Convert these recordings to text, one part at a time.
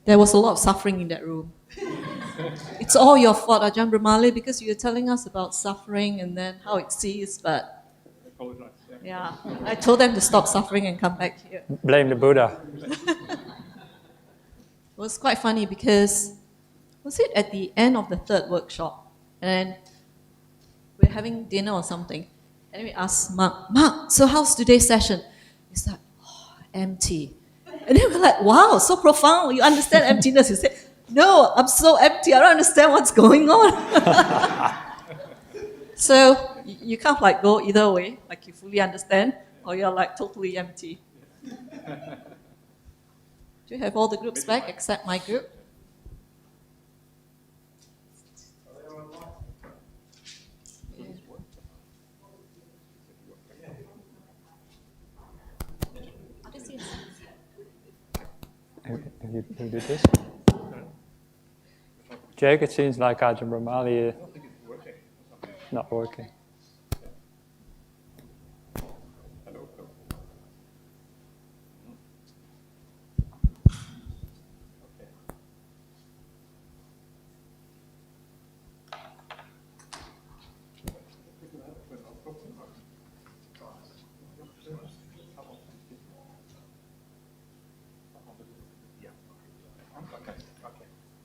there was a lot of suffering in that room. It's all your fault, Ajahn Brahmali, because you're telling us about suffering and then how it sees, but yeah, I told them to stop suffering and come back here. Blame the Buddha. It was quite funny because, was it at the end of the third workshop? And then we're having dinner or something. And we asked Mark, so how's today's session? He's like, empty. And then we're like, wow, so profound. You understand emptiness? He said, no, I'm so empty. I don't understand what's going on. So you can't like go either way, like you fully understand, or you're like totally empty. Do you have all the groups back except my group? You did this? Jake, it seems like Ajahn Brahmali is not working.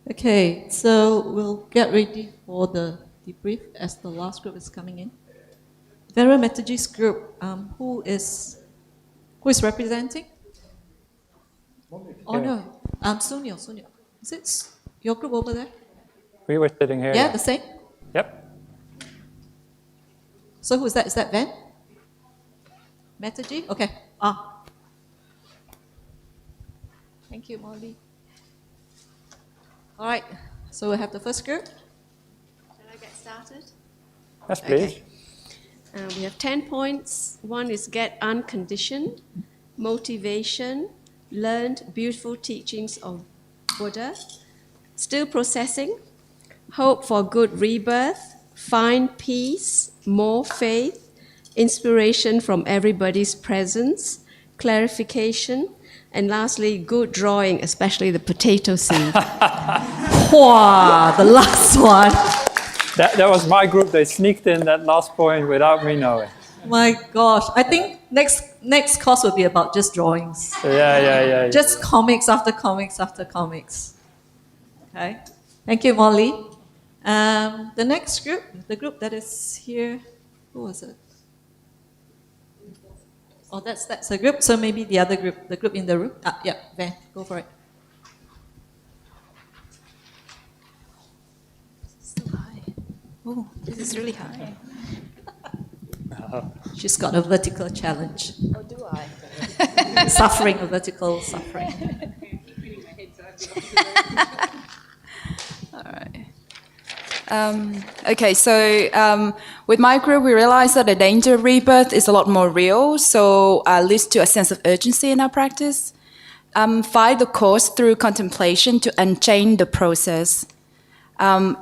Okay, so we'll get ready for the debrief as the last group is coming in. Venerable Mataji's group, who is representing? Oh no, Sunyo. Is it your group over there? We were sitting here. Yeah, the same? Yep. So who is that? Is that Van? Mataji? Okay. Thank you, Molly. All right, so we have the first group. Shall I get started? Yes, please. Okay. We have 10 points. One is get unconditioned, motivation, learned beautiful teachings of Buddha, still processing, hope for good rebirth, find peace, more faith, inspiration from everybody's presence, clarification, and lastly, good drawing, especially the potato seed. Wow, the last one. That was my group. They sneaked in that last point without me knowing. My gosh, I think next course will be about just drawings. Yeah. Just comics after comics after comics. Okay, thank you, Molly. The next group, the group that is here, who was it? Oh, that's a group. So maybe the other group, the group in the room. Yeah, Van, go for it. So high. Oh, this is really high. She's got a vertical challenge. Oh, do I? Suffering, a vertical suffering. All right. Okay, so with my group, we realized that the danger of rebirth is a lot more real, so leads to a sense of urgency in our practice. Find the course through contemplation to unchain the process.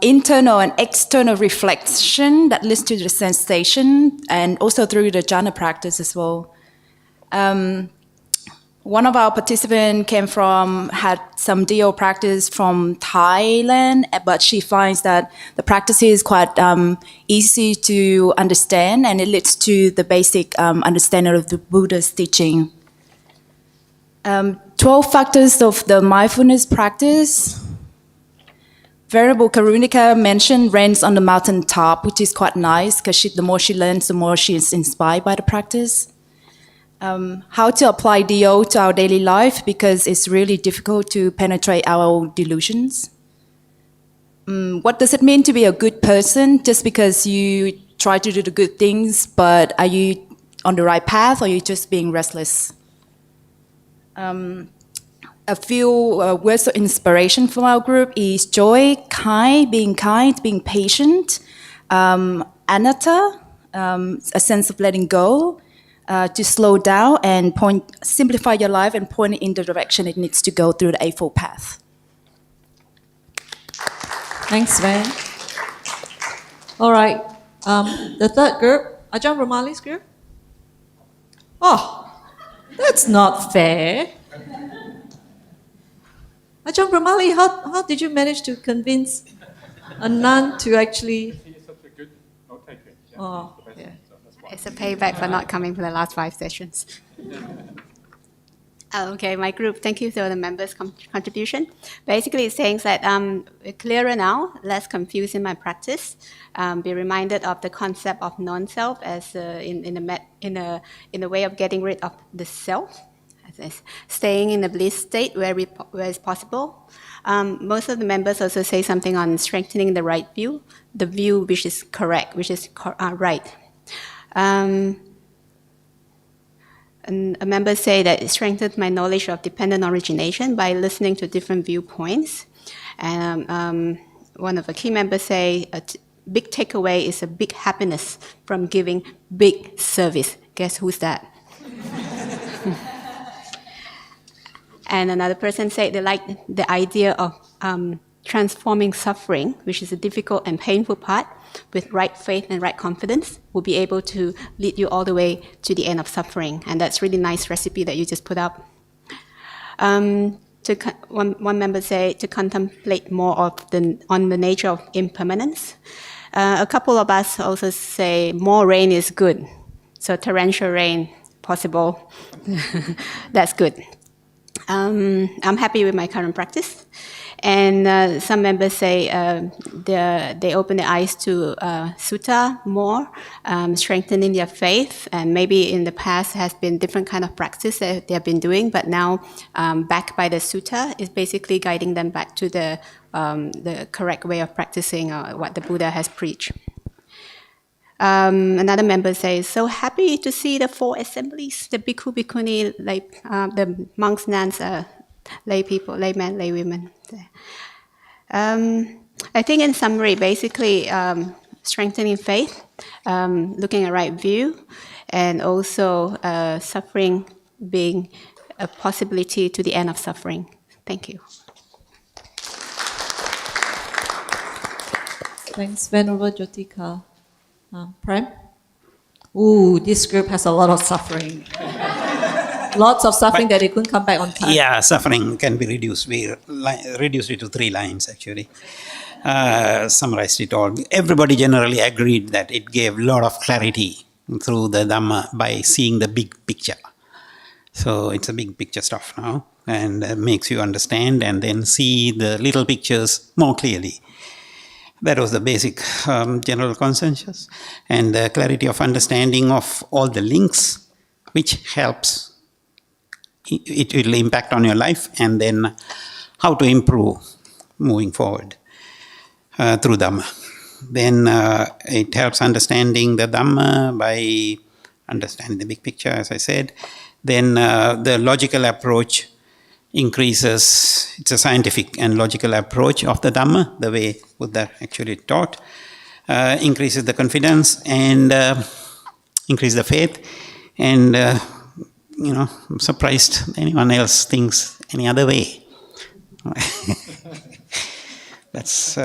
Internal and external reflection that leads to the sensation, and also through the Jhana practice as well. One of our participants had some DO practice from Thailand, but she finds that the practice is quite easy to understand, and it leads to the basic understanding of the Buddha's teaching. 12 factors of the mindfulness practice. Venerable Karunika mentioned reigns on the mountain top, which is quite nice because the more she learns, the more she is inspired by the practice. How to apply DO to our daily life, because it's really difficult to penetrate our delusions. What does it mean to be a good person? Just because you try to do the good things, but are you on the right path, or are you just being restless? A few words of inspiration from our group is joy, being patient, anatta, a sense of letting go, to slow down and simplify your life and point it in the direction it needs to go through the Eightfold Path. Thanks, Van. All right, the third group, Ajahn Brahmali's group. Oh, that's not fair. Ajahn Brahmali, how did you manage to convince a nun to actually... He's such a good note-taker. Yeah, Oh, he's the best, yeah. so that's why. It's a payback for not coming for the last 5 sessions. Okay, my group, thank you for the members' contribution. Basically, it's saying that we're clearer now, less confused in my practice. Be reminded of the concept of non-self as in a way of getting rid of the self, as staying in the bliss state where it's possible. Most of the members also say something on strengthening the right view, the view which is correct, which is right. And a member say that it strengthened my knowledge of dependent origination by listening to different viewpoints. And one of the key members say a big takeaway is a big happiness from giving big service. Guess who's that? And another person said they like the idea of transforming suffering, which is a difficult and painful part, with right faith and right confidence, will be able to lead you all the way to the end of suffering. And that's really nice recipe that you just put up. One member say to contemplate more on the nature of impermanence. A couple of us also say more rain is good. So torrential rain, possible. That's good. I'm happy with my current practice. And some members say they open their eyes to Sutta more, strengthening their faith. And maybe in the past has been different kind of practice that they have been doing, but now backed by the Sutta is basically guiding them back to the correct way of practicing what the Buddha has preached. Another member says, so happy to see the 4 assemblies, the bhikkhu, bhikkhuni, the monks, nuns, lay people, laymen, lay women. I think in summary, basically strengthening faith, looking at right view, and also suffering being a possibility to the end of suffering. Thank you. Thanks, Venerable Jyotika. Prem? Ooh, this group has a lot of suffering. Lots of suffering that they couldn't come back on time. Yeah, suffering can be reduced. We reduced it to 3 lines, actually. Summarized it all. Everybody generally agreed that it gave a lot of clarity through the Dhamma by seeing the big picture. So it's a big picture stuff now, and makes you understand and then see the little pictures more clearly. That was the basic general consensus, and the clarity of understanding of all the links, which helps. It will impact on your life, and then how to improve moving forward through Dhamma. Then it helps understanding the Dhamma by understanding the big picture, as I said. Then the logical approach increases. It's a scientific and logical approach of the Dhamma, the way Buddha actually taught. Increases the confidence and increase the faith. And I'm surprised anyone else thinks any other way. That's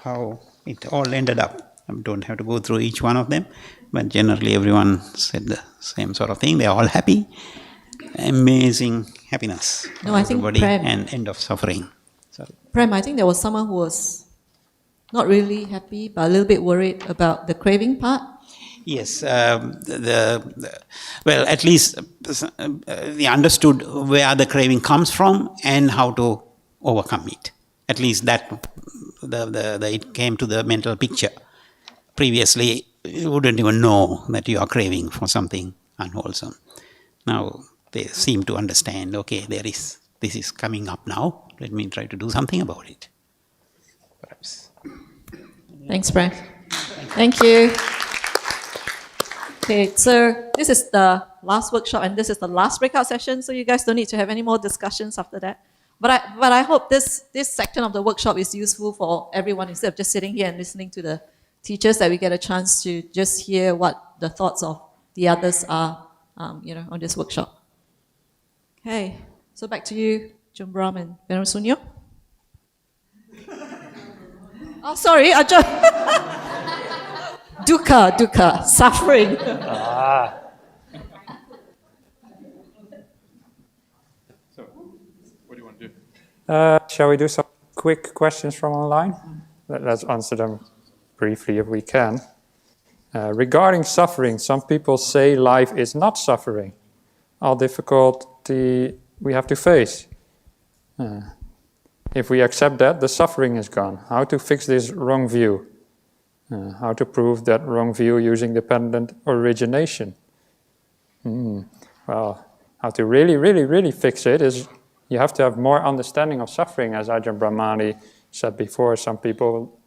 how it all ended up. I don't have to go through each one of them, but generally everyone said the same sort of thing. They're all happy. Amazing happiness. No, I think everybody, Prem, and end of suffering. Sorry. Prem, I think there was someone who was not really happy, but a little bit worried about the craving part. Yes, well, at least they understood where the craving comes from and how to overcome it. At least that it came to the mental picture. Previously, you wouldn't even know that you are craving for something unwholesome. Now they seem to understand. Okay, this is coming up now. Let me try to do something about it. Perhaps. Thanks, Prem. Thank you. Okay, so this is the last workshop and this is the last breakout session, so you guys don't need to have any more discussions after that. But I hope this section of the workshop is useful for everyone instead of just sitting here and listening to the teachers, that we get a chance to just hear what the thoughts of the others are, on this workshop. Okay, so back to you, Ajahn Brahmali and Venerable Sunyo. Oh, sorry, Ajahn. Dukkha, suffering. So, what do you want to do? Shall we do some quick questions from online? Let's answer them briefly if we can. Regarding suffering, some people say life is not suffering. All difficulty we have to face. If we accept that, the suffering is gone. How to fix this wrong view? How to prove that wrong view using dependent origination? Well, how to really fix it is you have to have more understanding of suffering, as Ajahn Brahmali said before. Some people,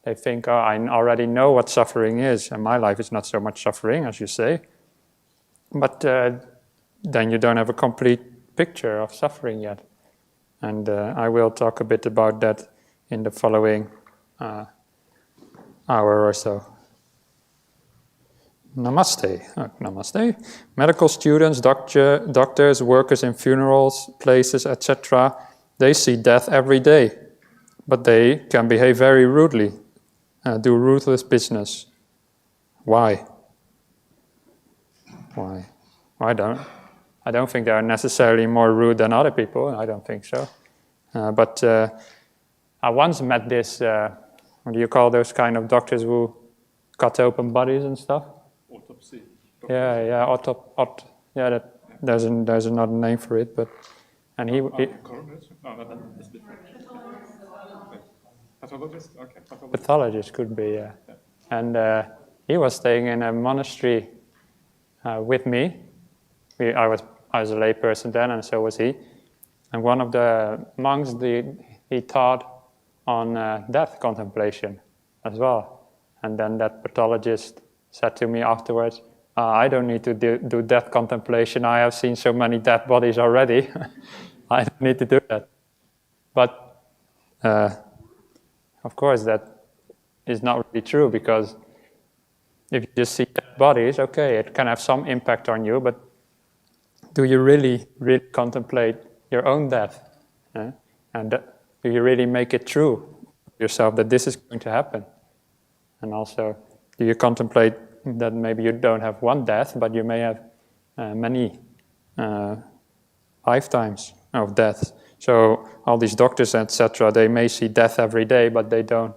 they think, oh, I already know what suffering is, and my life is not so much suffering, as you say. But then you don't have a complete picture of suffering yet. And I will talk a bit about that in the following hour or so. Namaste. Namaste. Medical students, doctors, workers in funerals, places, etc., they see death every day. But they can behave very rudely, do ruthless business. Why? Why? I don't think they are necessarily more rude than other people. I don't think so. But I once met this, what do you call those kind of doctors who cut open bodies and stuff? Autopsy. Yeah, there's another name for it, but and he Coroners? No, that's different. Pathologist? Okay, pathologist could be, yeah. And he was staying in a monastery with me. I was a lay person then, and so was he. And one of the monks, he taught on death contemplation as well. And then that pathologist said to me afterwards, I don't need to do death contemplation. I have seen so many dead bodies already. I don't need to do that. But of course, that is not really true, because if you just see dead bodies, okay, it can have some impact on you, but do you really contemplate your own death? And do you really make it true yourself that this is going to happen? And also, do you contemplate that maybe you don't have one death, but you may have many lifetimes of death? So all these doctors, etc., they may see death every day, but they don't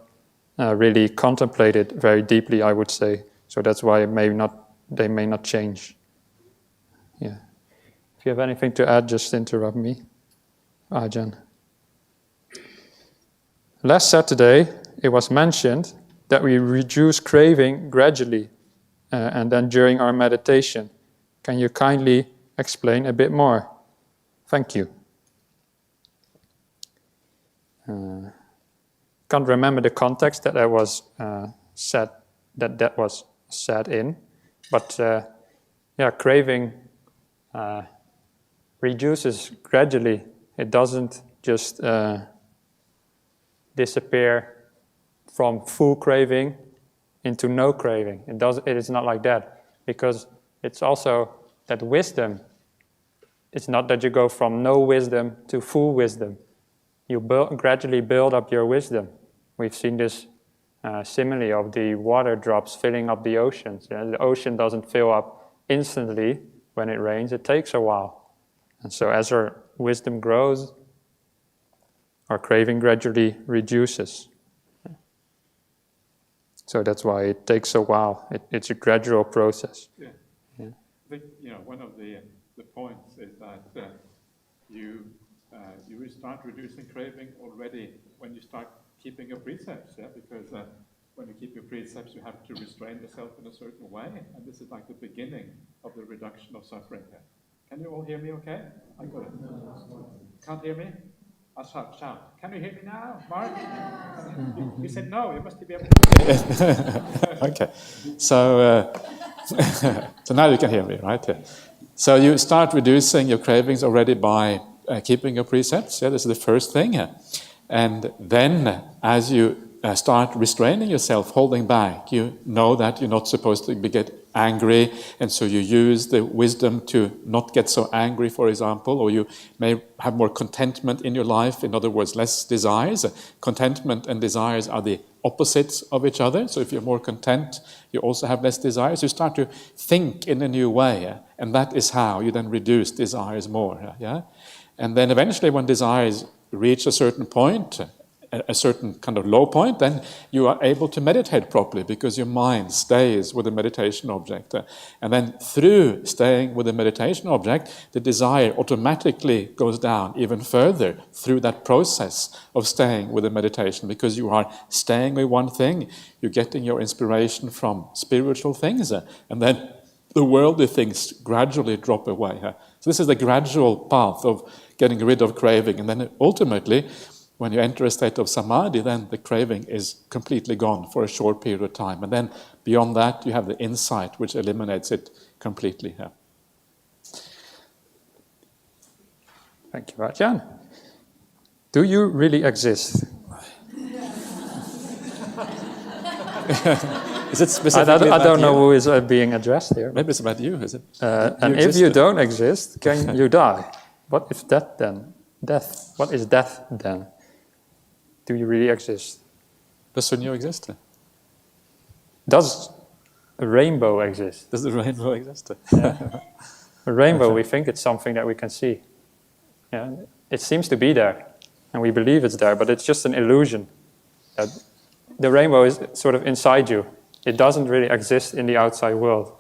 really contemplate it very deeply, I would say. So that's why they may not change. Yeah. If you have anything to add, just interrupt me, Ajahn. Last Saturday, it was mentioned that we reduce craving gradually and then during our meditation. Can you kindly explain a bit more? Thank you. Can't remember the context that was said was said in, but craving reduces gradually. It doesn't just disappear from full craving into no craving. It is not like that, because it's also that wisdom. It's not that you go from no wisdom to full wisdom. You gradually build up your wisdom. We've seen this simile of the water drops filling up the oceans. The ocean doesn't fill up instantly when it rains. It takes a while. And so as our wisdom grows, our craving gradually reduces. So that's why it takes a while. It's a gradual process. Yeah. I think one of the points is that you start reducing craving already when you start keeping your precepts. Yeah, because when you keep your precepts, you have to restrain yourself in a certain way, and this is like the beginning of the reduction of suffering. Yeah. Can you all hear me? Okay, I got it. Can't hear me? I'll shout. Can you hear me now, Mark? You said no. You must be able to hear me. Okay. So now you can hear me, right? Yeah. So you start reducing your cravings already by keeping your precepts. Yeah, this is the first thing. And then as you start restraining yourself, holding back, you know that you're not supposed to get angry, and so you use the wisdom to not get so angry, for example, or you may have more contentment in your life. In other words, less desires. Contentment and desires are the opposites of each other. So if you're more content, you also have less desires. You start to think in a new way, and that is how you then reduce desires more. Yeah. And then eventually when desires reach a certain point, a certain kind of low point, then you are able to meditate properly because your mind stays with the meditation object. And then through staying with the meditation object, the desire automatically goes down even further through that process of staying with the meditation, because you are staying with one thing, you're getting your inspiration from spiritual things, and then the worldly things gradually drop away. So this is the gradual path of getting rid of craving, and then ultimately, when you enter a state of samadhi, then the craving is completely gone for a short period of time. And then beyond that, you have the insight which eliminates it completely. Thank you, Ajahn. Do you really exist? Is it specifically I about don't know you? who is being addressed here. Maybe it's about you, is it? And if you don't exist, can you die? What is that then? Death. What is death then? Do you really exist? Does Sunyo exist? Does a rainbow exist? Does the rainbow exist? Yeah. A rainbow, we think it's something that we can see. Yeah. It seems to be there, and we believe it's there, but it's just an illusion. That the rainbow is sort of inside you. It doesn't really exist in the outside world.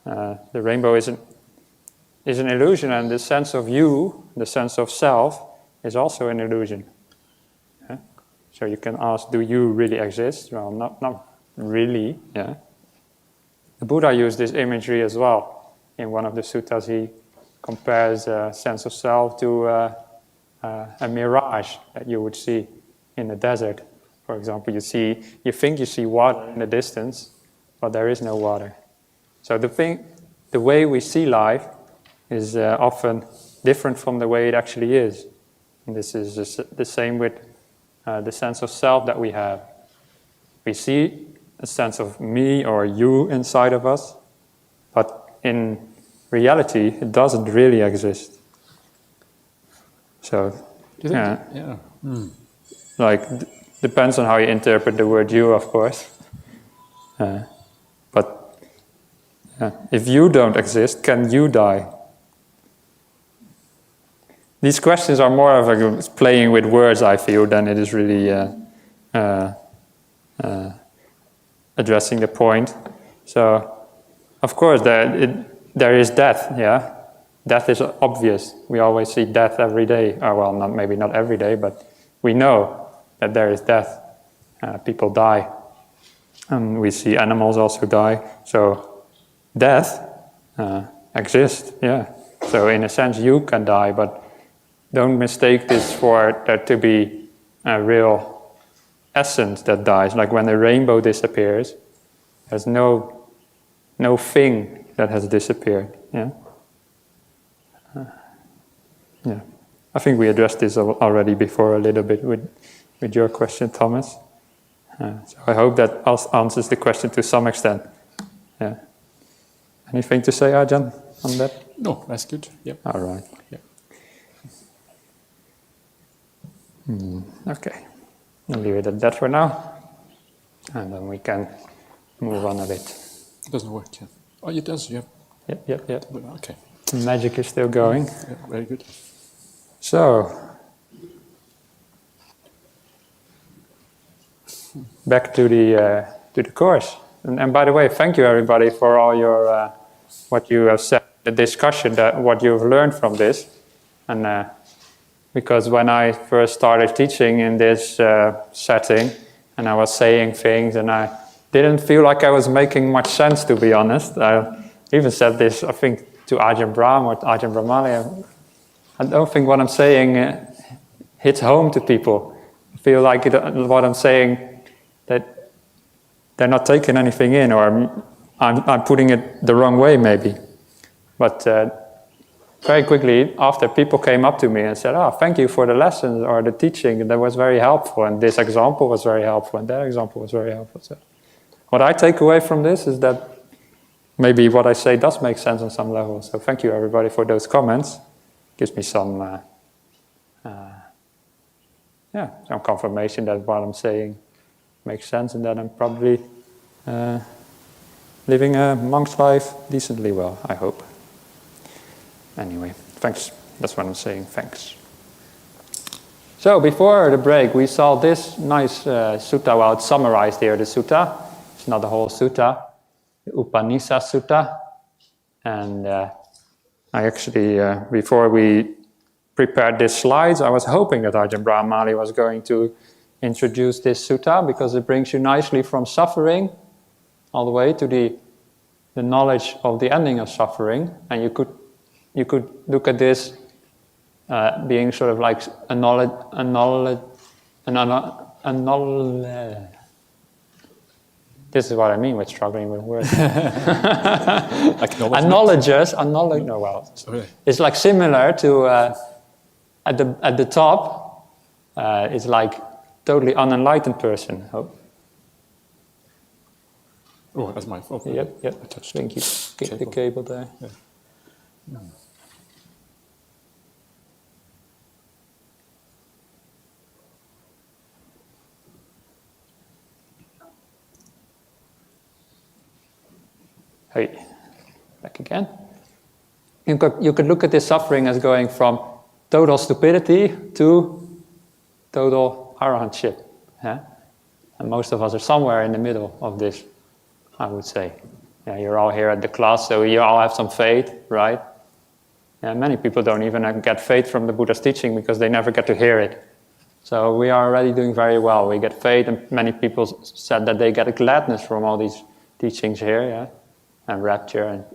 The rainbow is an illusion, and the sense of you, the sense of self, is also an illusion. Yeah? So you can ask, do you really exist? Well, not really. Yeah. The Buddha used this imagery as well. In one of the suttas, he compares a sense of self to a mirage that you would see in the desert. For example, you think you see water in the distance, but there is no water. So the way we see life is often different from the way it actually is. And this is the same with the sense of self that we have. We see a sense of me or you inside of us, but in reality, it doesn't really exist. So, depends on how you interpret the word you, of course. But if you don't exist, can you die? These questions are more of a playing with words, I feel, than it is really addressing the point. So, of course, there is death, yeah? Death is obvious. We always see death every day. Well, maybe not every day, but we know that there is death. People die. And we see animals also die. So, death exists, yeah. So, in a sense, you can die, but don't mistake this for there to be a real essence that dies. Like when the rainbow disappears, there's no thing that has disappeared. Yeah. Yeah. I think we addressed this already before a little bit with your question, Thomas. So I hope that answers the question to some extent. Yeah. Anything to say, Ajahn, on that? No, that's good. Yep. All right. Yep. Okay. I'll leave it at that for now. And then we can move on a bit. It doesn't work, yeah. Oh, it does, yeah. Yep. Okay. The magic is still going. Yeah, very good. So, back to the course. And by the way, thank you everybody for all your what you have said, the discussion, what you've learned from this. And because when I first started teaching in this setting, and I was saying things, and I didn't feel like I was making much sense, to be honest. I even said this, I think, to Ajahn Brahm or Ajahn Brahmali. I don't think what I'm saying hits home to people. I feel like what I'm saying, that they're not taking anything in, or I'm putting it the wrong way, maybe. But very quickly, after, people came up to me and said, "Oh, thank you for the lessons or the teaching. That was very helpful. And this example was very helpful. And that example was very helpful." So, what I take away from this is that maybe what I say does make sense on some level. So thank you, everybody, for those comments. Gives me some confirmation that what I'm saying makes sense, and that I'm probably living a monk's life decently well, I hope. Anyway, thanks. That's what I'm saying, thanks. So before the break, we saw this nice sutta. Well, it's summarized here, the sutta. It's not the whole sutta. The Upanisa Sutta. And I actually, before we prepared these slides, I was hoping that Ajahn Brahmali was going to introduce this sutta, because it brings you nicely from suffering all the way to the knowledge of the ending of suffering. And you could look at this being sort of like a knowledge. This is what I mean with struggling with words. It's like similar to at the top. It's like totally unenlightened person. Oh, that's my fault. Yep. I think you get the cable there. Yeah. Hey, back again. You could look at this suffering as going from total stupidity to total arahantship. Yeah? And most of us are somewhere in the middle of this, I would say. Yeah, you're all here at the class, so you all have some faith, right? And many people don't even get faith from the Buddha's teaching because they never get to hear it. So we are already doing very well. We get faith, and many people said that they get a gladness from all these teachings here, yeah? And rapture, and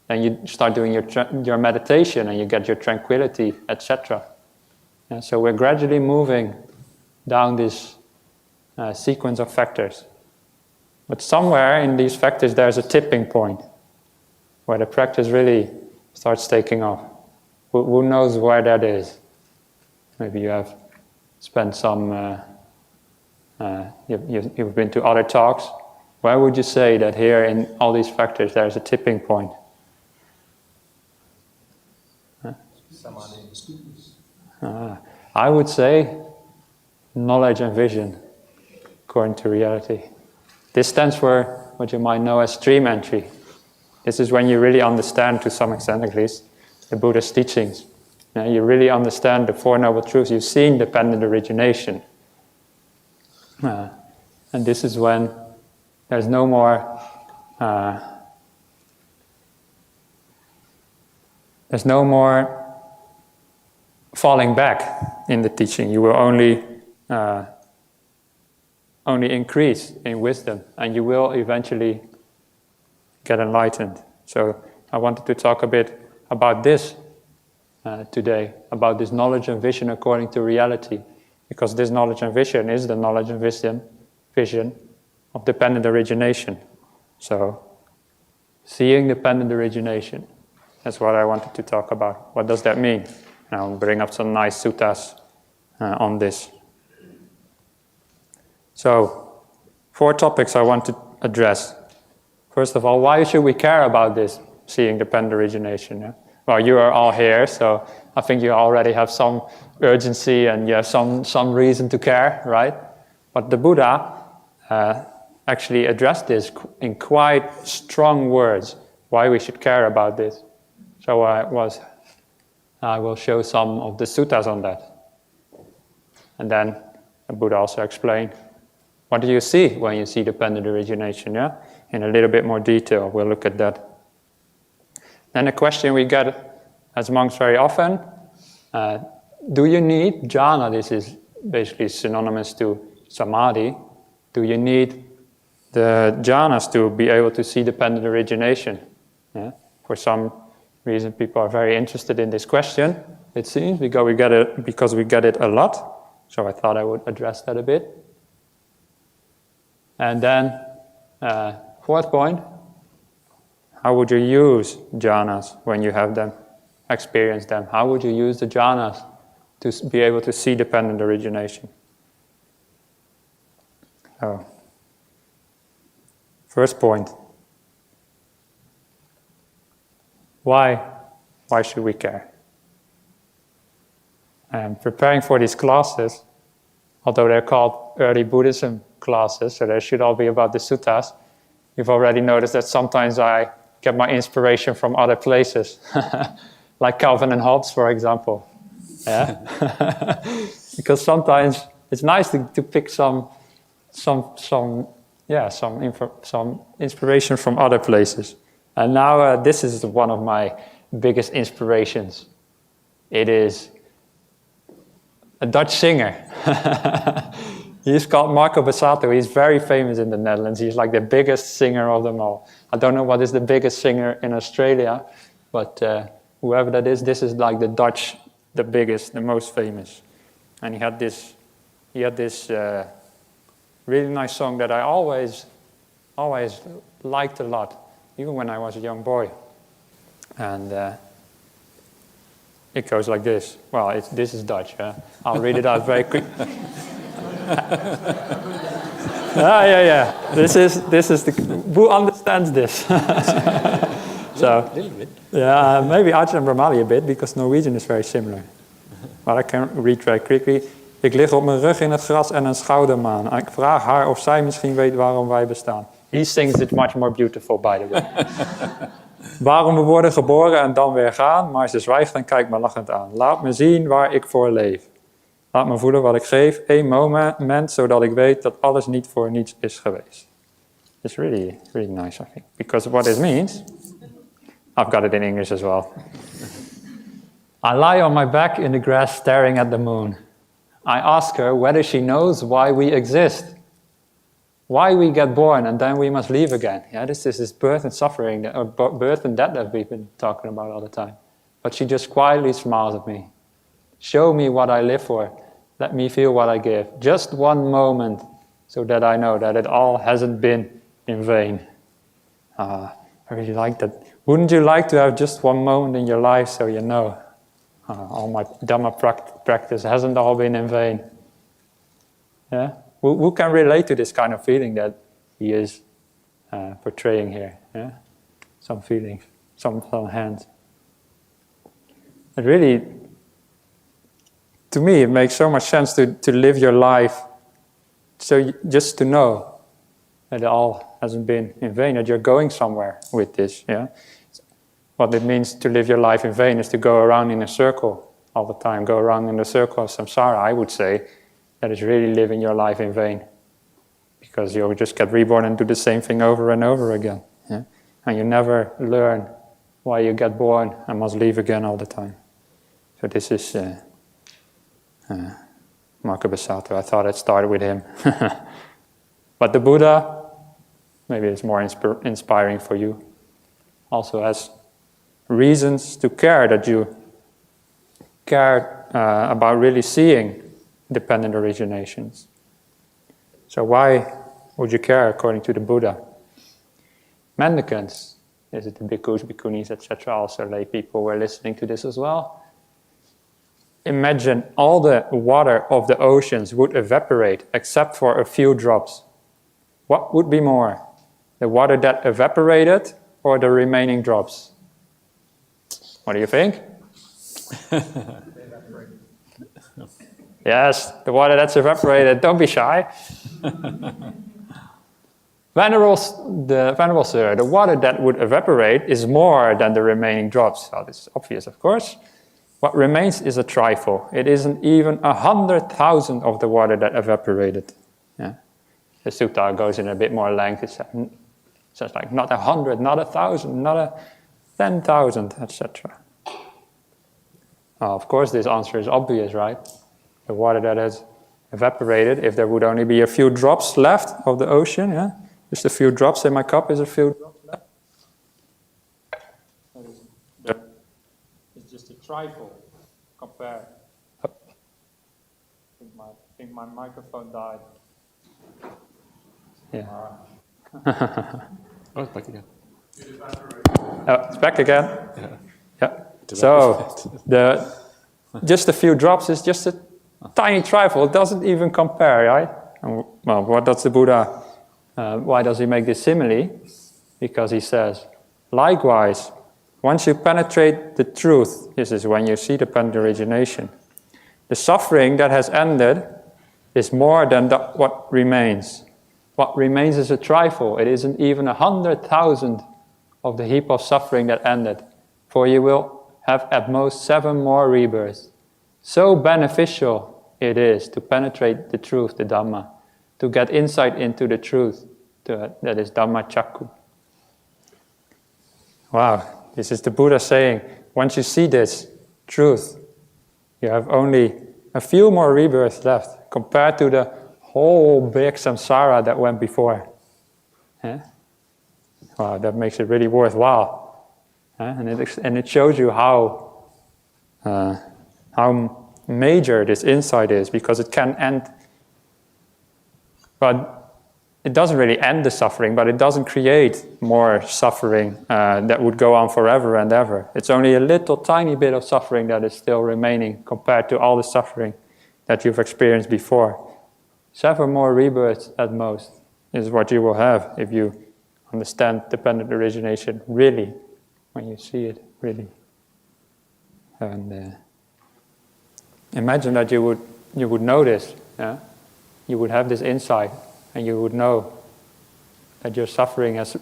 then you start doing your meditation and you get your tranquility, etc. Yeah, so we're gradually moving down this sequence of factors. But somewhere in these factors there's a tipping point where the practice really starts taking off. Who knows where that is? Maybe you have spent some, you've been to other talks. Where would you say that here in all these factors there's a tipping point? I would say knowledge and vision, according to reality. This stands for what you might know as stream entry. This is when you really understand, to some extent at least, the Buddha's teachings. You really understand the Four Noble Truths. You've seen dependent origination. And this is when there's no more falling back in the teaching. You will only increase in wisdom, and you will eventually get enlightened. So I wanted to talk a bit about this today, about this knowledge and vision according to reality, because this knowledge and vision is the knowledge and vision of dependent origination. So, seeing dependent origination, that's what I wanted to talk about. What does that mean? And I'll bring up some nice suttas on this. So, 4 topics I want to address. First of all, why should we care about this, seeing dependent origination? Yeah? Well, you are all here, so I think you already have some urgency and you have some reason to care, right? But the Buddha actually addressed this in quite strong words, why we should care about this. So I will show some of the suttas on that. And then the Buddha also explained, what do you see when you see dependent origination? Yeah, in a little bit more detail, we'll look at that. Then a question we get as monks very often, do you need jhana? This is basically synonymous to samadhi. Do you need the jhanas to be able to see dependent origination? Yeah? For some reason, people are very interested in this question, it seems, because we get it a lot. So I thought I would address that a bit. And then, 4th point, how would you use jhanas when you have them, experience them? How would you use the jhanas to be able to see dependent origination? So, first point. Why should we care? And preparing for these classes, although they're called early Buddhism classes, so they should all be about the suttas, you've already noticed that sometimes I get my inspiration from other places. like Calvin and Hobbes, for example. Yeah, because sometimes it's nice to pick some inspiration from other places. And now this is one of my biggest inspirations. It is a Dutch singer. He's called Marco Borsato. He's very famous in the Netherlands. He's like the biggest singer of them all. I don't know what is the biggest singer in Australia, but whoever that is, this is like the Dutch, the biggest, the most famous. And he had this really nice song that I always liked a lot, even when I was a young boy. And it goes like this. Well, this is Dutch. I'll read it out very quick. Yeah. This is the who understands this. So a little bit. Yeah, maybe Ajahn Brahmali a bit, because Norwegian is very similar. But I can read very quickly. Ik lig op mijn rug in het gras en een schoudermaan. Ik vraag haar of zij misschien weet waarom wij bestaan. He sings it much more beautiful, by the way. Waarom we worden geboren en dan weer gaan, maar ze zwijgt en kijkt me lachend aan. Laat me zien waar ik voor leef. Laat me voelen wat ik geef, één moment, zodat ik weet dat alles niet voor niets is geweest. It's really, really nice, I think. Because what it means, I've got it in English as well. I lie on my back in the grass staring at the moon. I ask her whether she knows why we exist. Why we get born and then we must leave again. Yeah, this is this birth and suffering, or birth and death that we've been talking about all the time. But she just quietly smiles at me. Show me what I live for. Let me feel what I give. Just one moment, so that I know that it all hasn't been in vain. I really like that. Wouldn't you like to have just one moment in your life so you know all my Dhamma practice hasn't all been in vain? Yeah? Who can relate to this kind of feeling that he is portraying here? Yeah? Some feelings, some hands. It really, to me, it makes so much sense to live your life so just to know that it all hasn't been in vain, that you're going somewhere with this. Yeah? What it means to live your life in vain is to go around in a circle all the time, go around in the circle of samsara, I would say. That is really living your life in vain, because you just get reborn and do the same thing over and over again. Yeah? And you never learn why you get born and must leave again all the time. So this is Marco Borsato. I thought I'd start with him. But the Buddha, maybe it's more inspiring for you, also has reasons to care, that you care about really seeing dependent originations. So why would you care according to the Buddha? Mendicants, is it the bhikkhus, bhikkhunis, etc., also lay people were listening to this as well. Imagine all the water of the oceans would evaporate except for a few drops. What would be more? The water that evaporated or the remaining drops? What do you think? Yes, the water that's evaporated. Don't be shy. Venerable Sir, the water that would evaporate is more than the remaining drops. Well, this is obvious, of course. What remains is a trifle. It isn't even 100,000 of the water that evaporated. Yeah. The sutta goes in a bit more length. It says like not 100, not 1,000, not 10,000, etc. Of course, this answer is obvious, right? The water that has evaporated, if there would only be a few drops left of the ocean, yeah? Just a few drops in my cup is a few drops left. It's just a trifle compared. I think my microphone died. Yeah. Oh, it's back again. Oh, it's back again. Yeah. So just a few drops is just a tiny trifle. It doesn't even compare, right? And, well, what does the Buddha? Why does he make this simile? Because he says, likewise, once you penetrate the truth, this is when you see dependent origination, the suffering that has ended is more than what remains. What remains is a trifle. It isn't even 100,000 of the heap of suffering that ended. For you will have at most 7 more rebirths. So beneficial it is to penetrate the truth, the Dhamma, to get insight into the truth, that is Dhamma Chakku. Wow, this is the Buddha saying, once you see this truth, you have only a few more rebirths left compared to the whole big samsara that went before. Yeah? Wow, that makes it really worthwhile. Yeah? And it shows you how major this insight is, because it can end, but it doesn't really end the suffering, but it doesn't create more suffering that would go on forever and ever. It's only a little tiny bit of suffering that is still remaining compared to all the suffering that you've experienced before. 7 more rebirths at most is what you will have if you understand dependent origination really, when you see it really. And imagine that you would know this, yeah? You would have this insight, and you would know that your suffering is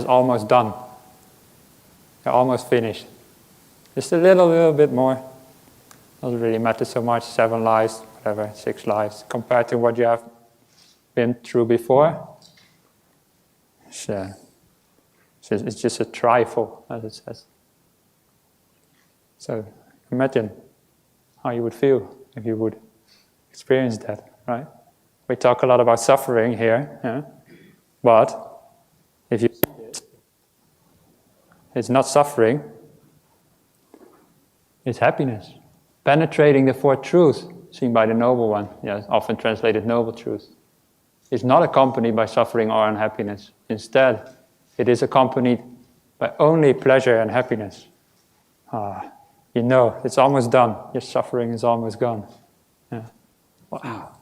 almost done. You're almost finished. Just a little bit more. Doesn't really matter so much, 7 lives, whatever, 6 lives, compared to what you have been through before. It's just a trifle, as it says. So imagine how you would feel if you would experience that, right? We talk a lot about suffering here, yeah? But if you see it, it's not suffering, it's happiness. Penetrating the 4 truths, seen by the Noble One, yeah, often translated Noble Truth, is not accompanied by suffering or unhappiness. Instead, it is accompanied by only pleasure and happiness. You know, it's almost done. Your suffering is almost gone. Yeah. Wow.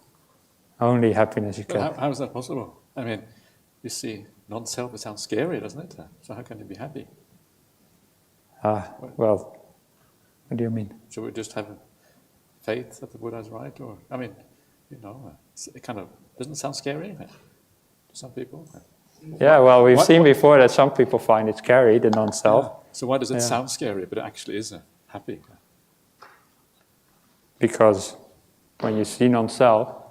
Only happiness you get. How is that possible? I mean, you see, non-self, it sounds scary, doesn't it? So how can you be happy? Well, what do you mean? Should we just have faith that the Buddha is right? Or, I mean, it kind of doesn't sound scary to some people. Yeah, well, we've seen before that some people find it scary, the non-self. Yeah. So why does it sound scary, but it actually is happy? Because when you see non-self,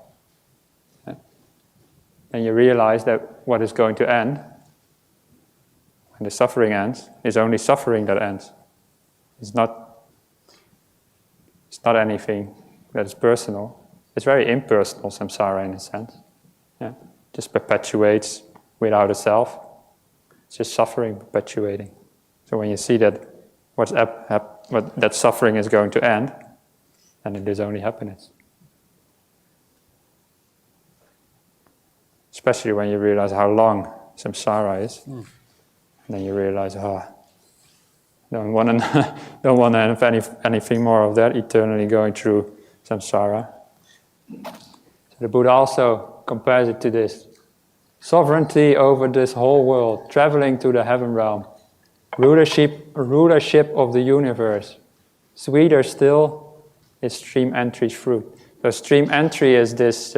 and you realize that what is going to end, when the suffering ends, is only suffering that ends. It's not anything that is personal. It's very impersonal, samsara, in a sense. Yeah? Just perpetuates without a self. It's just suffering perpetuating. So when you see that that suffering is going to end, then it is only happiness. Especially when you realize how long samsara is. And then you realize, don't want to have anything more of that, eternally going through samsara. So the Buddha also compares it to this. Sovereignty over this whole world, traveling to the heaven realm, rulership of the universe. Sweeter still is stream entry's fruit. So stream entry is this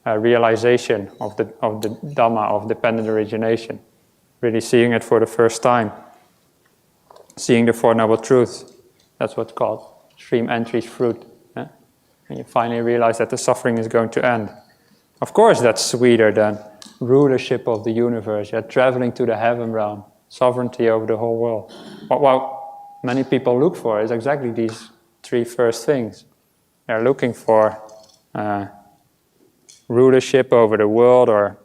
realization of the Dhamma, of dependent origination. Really seeing it for the first time. Seeing the Four Noble Truths. That's what's called stream entry's fruit. Yeah? And you finally realize that the suffering is going to end. Of course that's sweeter than rulership of the universe. You're traveling to the heaven realm. Sovereignty over the whole world. What many people look for is exactly these 3 first things. They're looking for rulership over the world or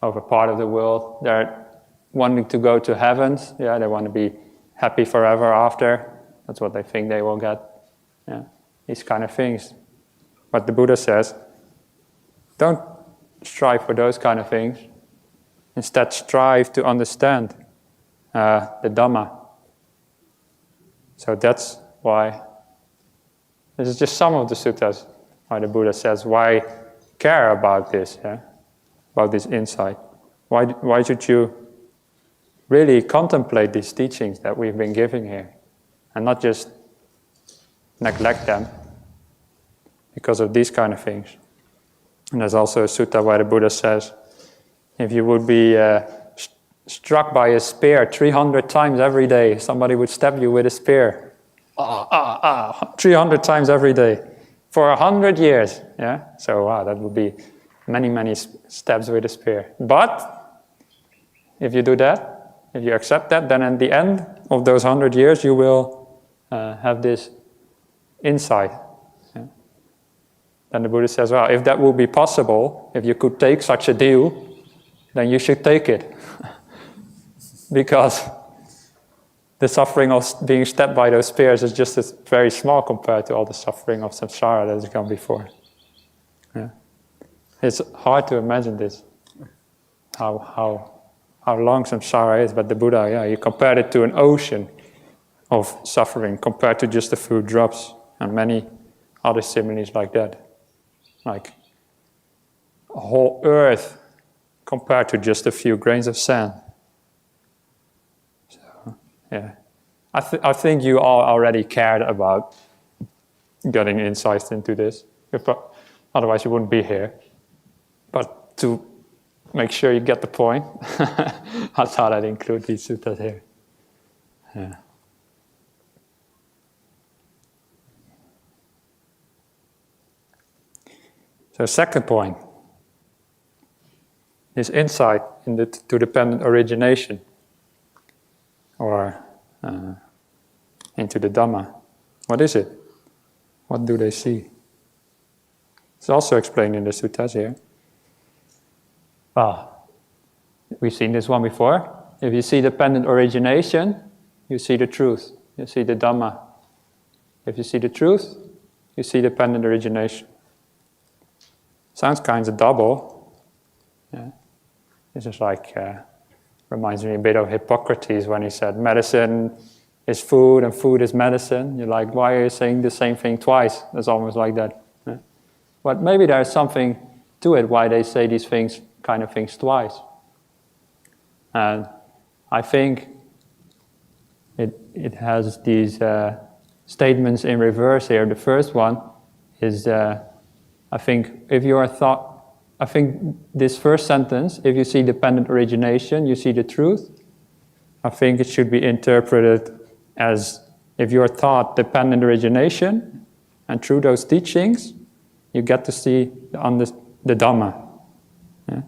over part of the world. They're wanting to go to heavens. Yeah, they want to be happy forever after. That's what they think they will get. Yeah, these kind of things. But the Buddha says, don't strive for those kind of things. Instead, strive to understand the Dhamma. So that's why, this is just some of the suttas, why the Buddha says, why care about this, about this insight? Why should you really contemplate these teachings that we've been giving here and not just neglect them because of these kind of things? And there's also a sutta where the Buddha says, if you would be struck by a spear 300 times every day. Somebody would stab you with a spear. 300 times every day. For 100 years. Yeah? So wow, that would be many, many stabs with a spear. But if you do that, if you accept that, then at the end of those 100 years, you will have this insight. Yeah? Then the Buddha says, well, if that would be possible, if you could take such a deal, then you should take it. Because the suffering of being stabbed by those spears is just very small compared to all the suffering of samsara that has gone before. Yeah. It's hard to imagine this, how long samsara is, but the Buddha, he compared it to an ocean of suffering compared to just a few drops, and many other similes like that. Like a whole earth compared to just a few grains of sand. Yeah, I think you all already cared about getting insights into this. Otherwise you wouldn't be here. But to make sure you get the point, I thought I'd include these suttas here. Yeah. So second point, is insight into dependent origination. Or into the Dhamma. What is it? What do they see? It's also explained in the Sutas here. Well, we've seen this one before. If you see dependent origination, you see the truth. You see the Dhamma. If you see the truth, you see dependent origination. Sounds kind of double. Yeah. This is like... reminds me a bit of Hippocrates when he said medicine is food and food is medicine. You're like, why are you saying the same thing twice? It's almost like that. Yeah? But maybe there's something to it why they say these kind of things twice. And I think it has these statements in reverse here. The first one is, I think this first sentence, if you see dependent origination, you see the truth. I think it should be interpreted as if you're taught dependent origination, and through those teachings, you get to see the Dhamma. Yeah?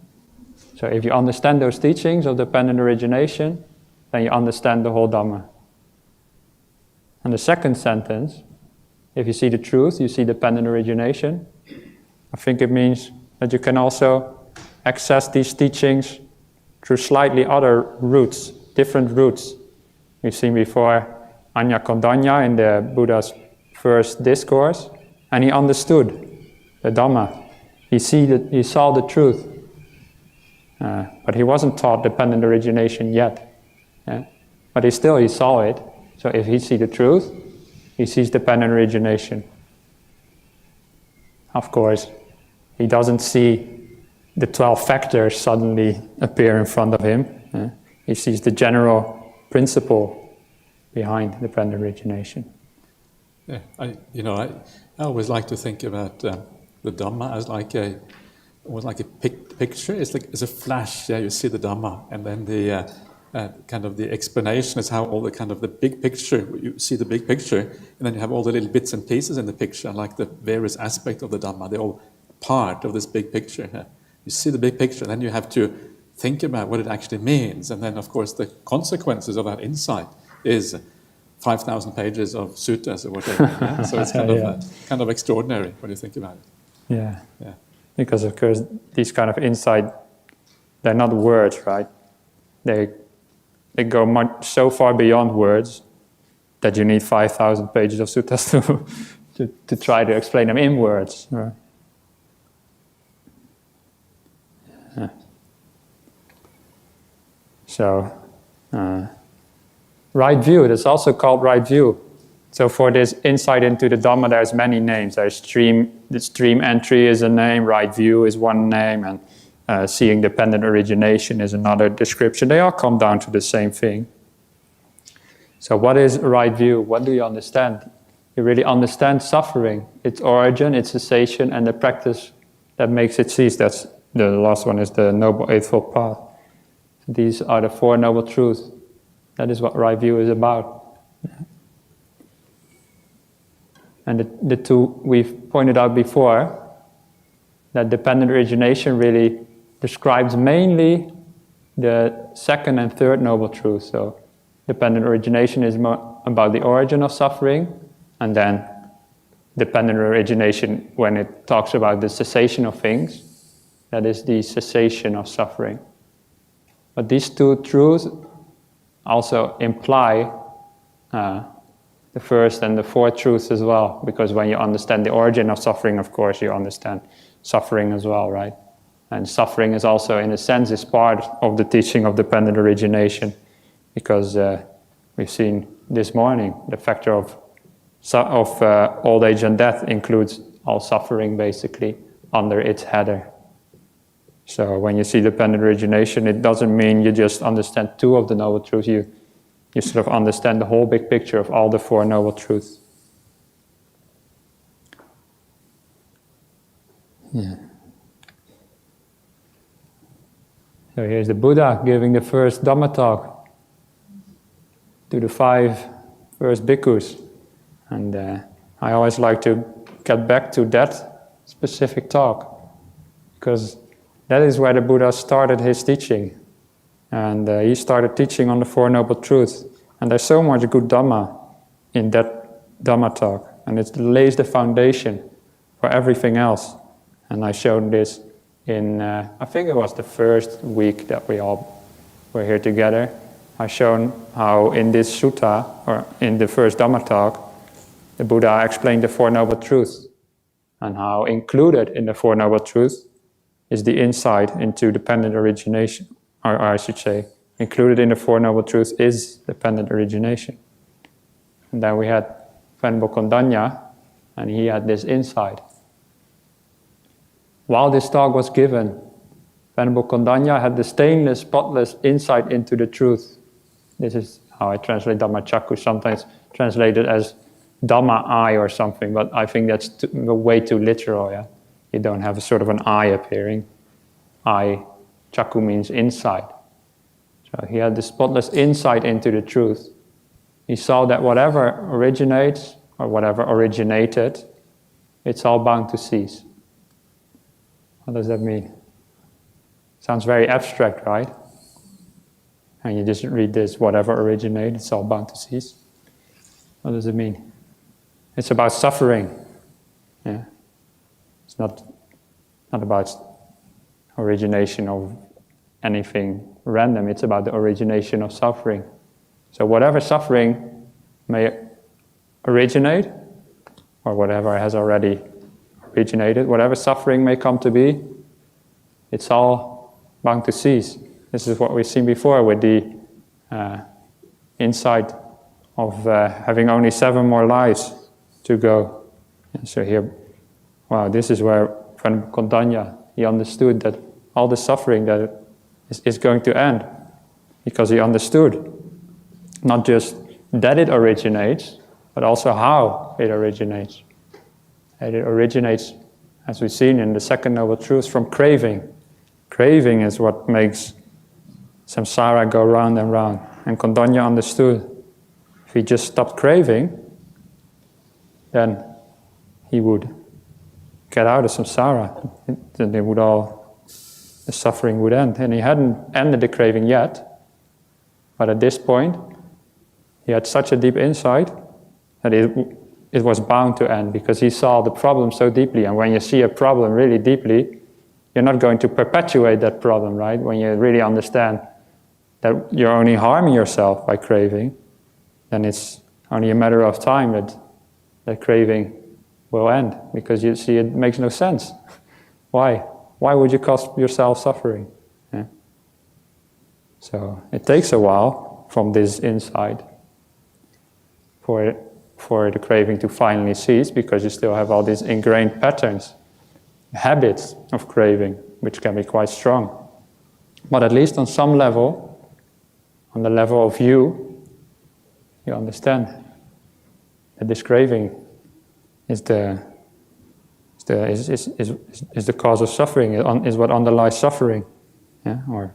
So if you understand those teachings of dependent origination, then you understand the whole Dhamma. And the second sentence, if you see the truth, you see dependent origination. I think it means that you can also access these teachings through slightly other routes, different routes. We've seen before Anya Kondanya in the Buddha's first discourse, and he understood the Dhamma. He saw the truth, but he wasn't taught dependent origination yet. Yeah? But he saw it. So if he sees the truth, he sees dependent origination. Of course, he doesn't see the 12 factors suddenly appear in front of him. He sees the general principle behind dependent origination. Yeah, I always like to think about the Dhamma as like a picture. It's a flash. Yeah, you see the Dhamma, and then the kind of the explanation is how all the kind of the big picture. You see the big picture, and then you have all the little bits and pieces in the picture, like the various aspects of the Dhamma. They're all part of this big picture. You see the big picture, and then you have to think about what it actually means. And then, of course, the consequences of that insight is 5,000 pages of suttas or whatever. Yeah? So it's kind of extraordinary when you think about it. Yeah. Because, of course, these kind of insight, they're not words, right? They go so far beyond words that you need 5,000 pages of suttas to try to explain them in words. Right? So, right view, that's also called right view. So for this insight into the Dhamma, there's many names. There's the stream entry is a name, right view is one name, and seeing dependent origination is another description. They all come down to the same thing. So what is right view? What do you understand? You really understand suffering, its origin, its cessation, and the practice that makes it cease. That's the last one is the Noble Eightfold Path. These are the Four Noble Truths. That is what right view is about. And the two we've pointed out before, that dependent origination really describes mainly the second and third Noble Truth. So dependent origination is more about the origin of suffering, and then dependent origination, when it talks about the cessation of things, that is the cessation of suffering. But these two truths also imply the first and the fourth truths as well, because when you understand the origin of suffering, of course, you understand suffering as well, right? And suffering is also, in a sense, is part of the teaching of dependent origination, because we've seen this morning the factor of old age and death includes all suffering, basically, under its header. So when you see dependent origination, it doesn't mean you just understand two of the Noble Truths. You sort of understand the whole big picture of all the Four Noble Truths. Yeah. So here's the Buddha giving the first Dhamma talk to the 5 first bhikkhus. And I always like to get back to that specific talk, because that is where the Buddha started his teaching. And he started teaching on the Four Noble Truths. And there's so much good Dhamma in that Dhamma talk. And it lays the foundation for everything else. And I showed this in, I think it was the first week that we all were here together. I shown how in this sutta, or in the first Dhamma talk, the Buddha explained the Four Noble Truths. And how included in the Four Noble Truths is the insight into dependent origination. Or I should say, included in the Four Noble Truths is dependent origination. And then we had Venerable Kondanya, and he had this insight. While this talk was given, Venerable Kondanya had the stainless, spotless insight into the truth. This is how I translate Dhamma Chakku, sometimes translated as Dhamma eye or something, but I think that's way too literal, yeah? You don't have a sort of an eye appearing. Eye, Chakku means insight. So he had the spotless insight into the truth. He saw that whatever originates, or whatever originated, it's all bound to cease. What does that mean? Sounds very abstract, right? And you just read this, whatever originates, it's all bound to cease. What does it mean? It's about suffering. Yeah. It's not about origination of anything random, it's about the origination of suffering. So whatever suffering may originate, or whatever has already originated, whatever suffering may come to be, it's all bound to cease. This is what we've seen before with the insight of having only 7 more lives to go. And so here, wow, this is where Venerable Kondanya, he understood that all the suffering that is going to end, because he understood not just that it originates, but also how it originates. And it originates, as we've seen in the second Noble Truth, from craving. Craving is what makes samsara go round and round. And Kondanya understood, if he just stopped craving, then he would get out of samsara. Then they would the suffering would end. And he hadn't ended the craving yet, but at this point, he had such a deep insight that it was bound to end, because he saw the problem so deeply. And when you see a problem really deeply, you're not going to perpetuate that problem, right? When you really understand that you're only harming yourself by craving, then it's only a matter of time that craving will end, because you see it makes no sense. Why? Why would you cause yourself suffering? Yeah. So it takes a while from this insight for the craving to finally cease, because you still have all these ingrained patterns, habits of craving, which can be quite strong. But at least on some level, on the level of you understand that this craving is the cause of suffering, is what underlies suffering. Yeah? Or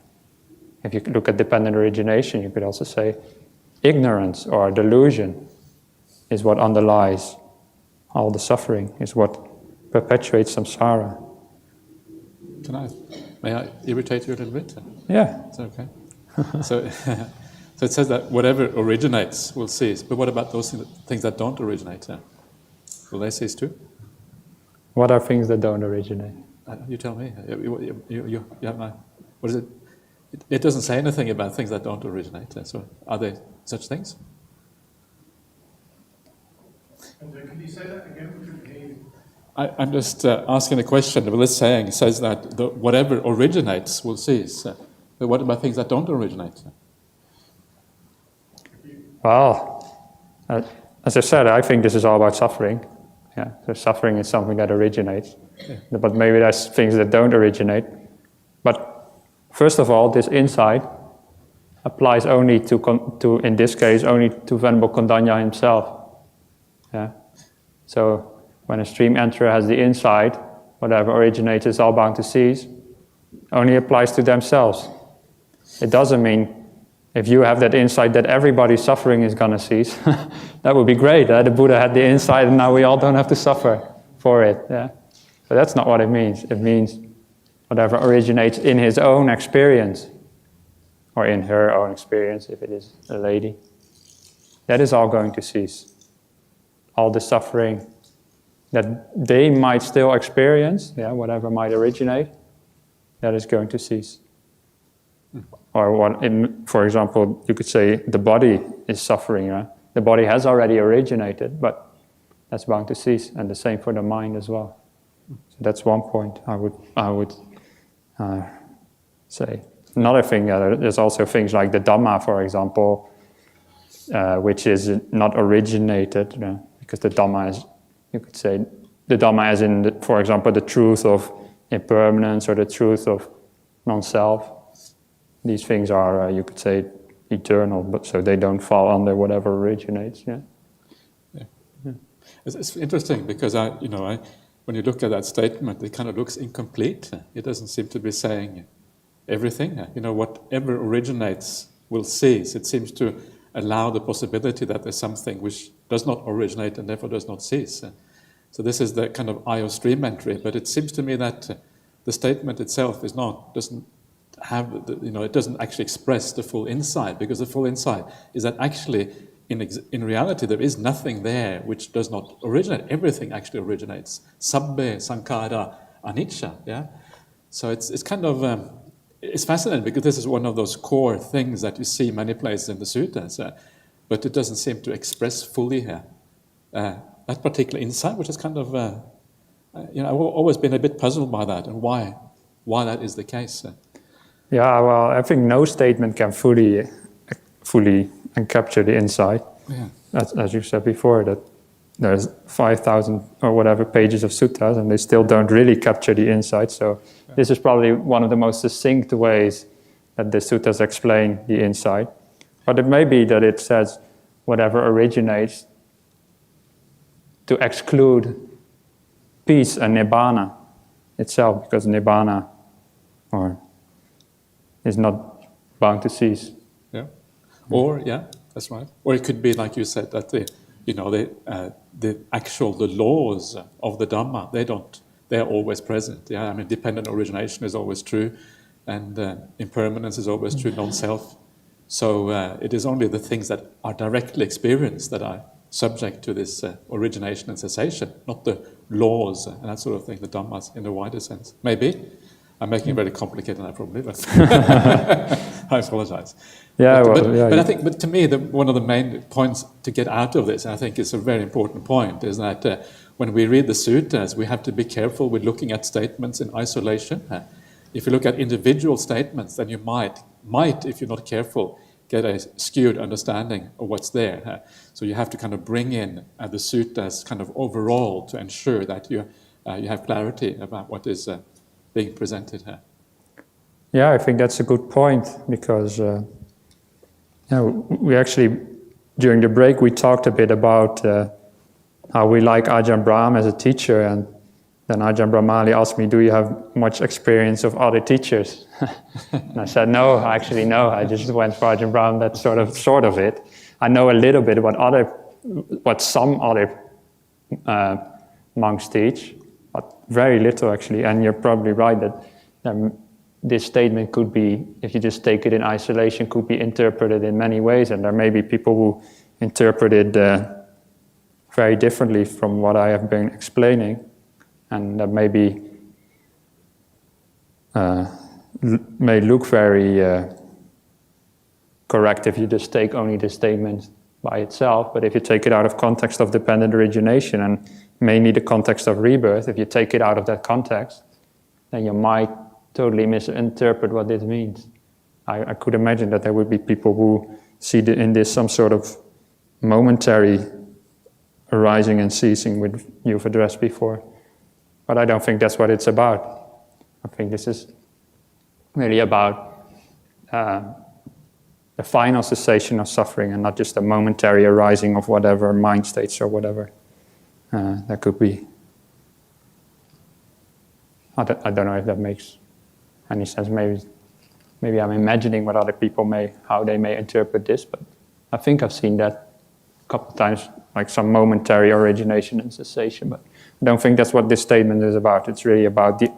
if you look at dependent origination, you could also say ignorance or delusion is what underlies all the suffering, is what perpetuates samsara. May I irritate you a little bit? Yeah. Is that okay? So, so it says that whatever originates will cease, but what about those things that don't originate? Will they cease too? What are things that don't originate? You tell me. You have my, what is it? It doesn't say anything about things that don't originate. So are there such things? Can you say that again? I'm just asking a question. Well, this saying says that whatever originates will cease. But what about things that don't originate? Well, as I said, I think this is all about suffering. Yeah, so suffering is something that originates. Yeah. But maybe there's things that don't originate. But first of all, this insight applies only to in this case, only to Venerable Kondanya himself. Yeah. So when a stream enterer has the insight, whatever originates is all bound to cease, only applies to themselves. It doesn't mean if you have that insight that everybody's suffering is going to cease. That would be great. The Buddha had the insight and now we all don't have to suffer for it. Yeah? But that's not what it means. It means whatever originates in his own experience, or in her own experience if it is a lady, that is all going to cease. All the suffering that they might still experience, yeah, whatever might originate, that is going to cease. Or for example, you could say the body is suffering. Right? The body has already originated, but that's bound to cease, and the same for the mind as well. So that's one point I would say. Another thing, there's also things like the Dhamma, for example, which is not originated, because the Dhamma is, you could say, the Dhamma as in, for example, the truth of impermanence or the truth of non-self. These things are, you could say, eternal, but so they don't fall under whatever originates. Yeah. It's interesting because when you look at that statement, it kind of looks incomplete. It doesn't seem to be saying everything. Whatever originates will cease. It seems to allow the possibility that there's something which does not originate and therefore does not cease. So this is the kind of eye of stream entry. But it seems to me that the statement itself doesn't have, it doesn't actually express the full insight, because the full insight is that actually, in reality, there is nothing there which does not originate. Everything actually originates. Sabbe sankhara anicca. Yeah. So it's kind of it's fascinating because this is one of those core things that you see many places in the Sutas, but it doesn't seem to express fully here that particular insight, which is kind of I've always been a bit puzzled by that and why that is the case. Yeah, well, I think no statement can fully capture the insight. Yeah. As you said before, that there's 5,000 or whatever pages of suttas, and they still don't really capture the insight. So this is probably one of the most succinct ways that the suttas explain the insight. But it may be that it says whatever originates to exclude peace and nibbana itself, because nibbana is not bound to cease. Yeah. Or that's right. Or it could be like you said that the laws of the Dhamma, they are always present. Yeah, I mean, dependent origination is always true, and impermanence is always true, non-self. So it is only the things that are directly experienced that are subject to this origination and cessation, not the laws and that sort of thing, the Dhammas in a wider sense. Maybe. I'm making it very complicated now, probably, but I apologize. Yeah, but I think, but to me, one of the main points to get out of this, and I think it's a very important point, is that when we read the suttas, we have to be careful with looking at statements in isolation. If you look at individual statements, then you might, if you're not careful, get a skewed understanding of what's there. So you have to kind of bring in the suttas kind of overall to ensure that you have clarity about what is being presented here. Yeah, I think that's a good point, because we actually, during the break, we talked a bit about how we like Ajahn Brahm as a teacher, and then Ajahn Brahmali asked me, do you have much experience of other teachers? And I said, no, actually no, I just went for Ajahn Brahm, that's sort of it. I know a little bit what some other monks teach, but very little actually, and you're probably right that this statement could be, if you just take it in isolation, could be interpreted in many ways, and there may be people who interpret it very differently from what I have been explaining, and that may look very correct if you just take only the statement by itself, but if you take it out of context of dependent origination and mainly the context of rebirth, if you take it out of that context, then you might totally misinterpret what this means. I could imagine that there would be people who see in this some sort of momentary arising and ceasing, which you've addressed before. But I don't think that's what it's about. I think this is really about the final cessation of suffering and not just a momentary arising of whatever mind states or whatever that could be. I don't know if that makes any sense. Maybe I'm imagining what other people how they may interpret this, but I think I've seen that a couple of times, like some momentary origination and cessation, but I don't think that's what this statement is about. It's really about the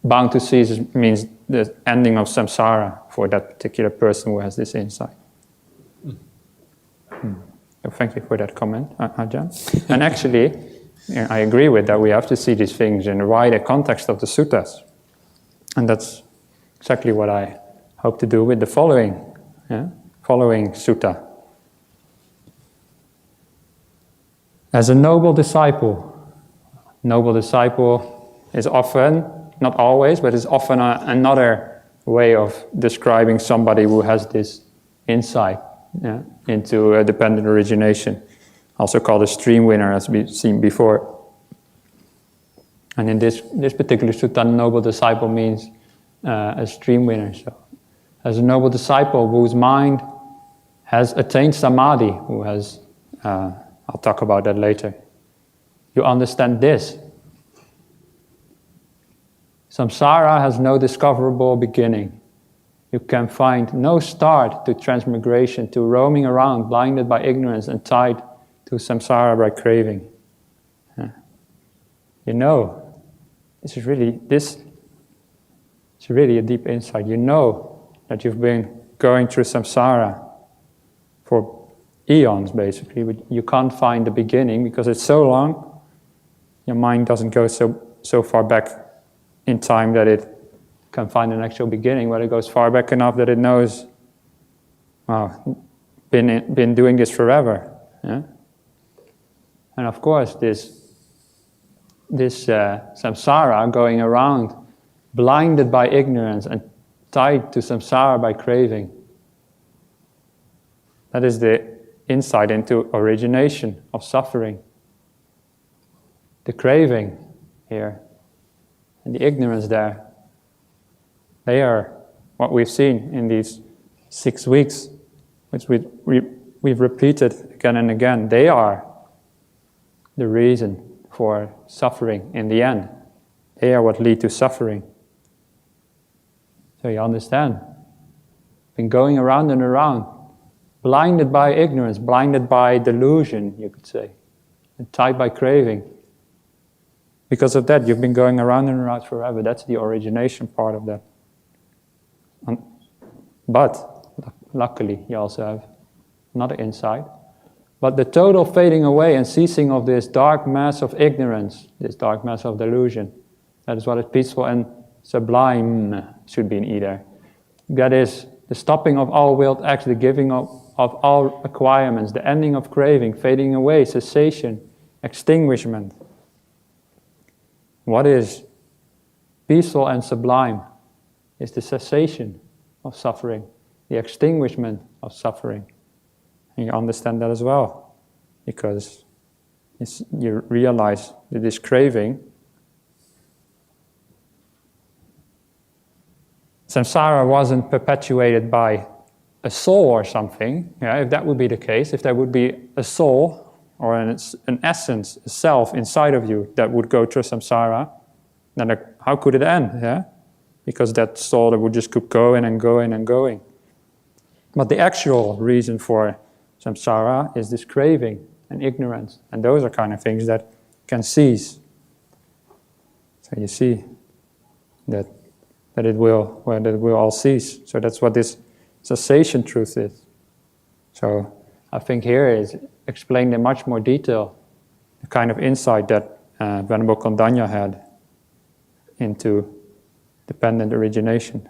bound to cease means the ending of samsara for that particular person who has this insight. So thank you for that comment, Ajahn. And actually, I agree with that. We have to see these things in the wider context of the Sutas. And that's exactly what I hope to do with the following sutta. As a noble disciple is often, not always, but is often another way of describing somebody who has this insight into a dependent origination, also called a stream winner, as we've seen before. And in this particular sutta, noble disciple means a stream winner. So, as a noble disciple whose mind has attained samadhi, who has, I'll talk about that later, you understand this. Samsara has no discoverable beginning. You can find no start to transmigration, to roaming around, blinded by ignorance and tied to samsara by craving. You know, it's really a deep insight. You know that you've been going through samsara for eons, basically, but you can't find the beginning because it's so long. Your mind doesn't go so far back in time that it can find an actual beginning, but it goes far back enough that it knows, wow, been doing this forever. Yeah? And of course, this samsara going around, blinded by ignorance and tied to samsara by craving, that is the insight into origination of suffering. The craving here and the ignorance there, they are what we've seen in these 6 weeks, which we've repeated again and again. They are the reason for suffering in the end. They are what lead to suffering. So you understand? Been going around and around, blinded by ignorance, blinded by delusion, you could say, and tied by craving. Because of that, you've been going around and around forever. That's the origination part of that. But, luckily, you also have another insight. But the total fading away and ceasing of this dark mass of ignorance, this dark mass of delusion, that is what is peaceful and sublime should be in either. That is the stopping of all willed acts, the giving of all acquirements, the ending of craving, fading away, cessation, extinguishment. What is peaceful and sublime is the cessation of suffering, the extinguishment of suffering. And you understand that as well, because you realize that this craving, samsara wasn't perpetuated by a soul or something. Yeah, if that would be the case, if there would be a soul or an essence, a self inside of you that would go through samsara, then how could it end? Yeah, because that soul that would just keep going and going and going. But the actual reason for samsara is this craving and ignorance, and those are kind of things that can cease. So you see that it will all cease. So that's what this cessation truth is. So I think here is explained in much more detail the kind of insight that Venerable Kondanya had into dependent origination.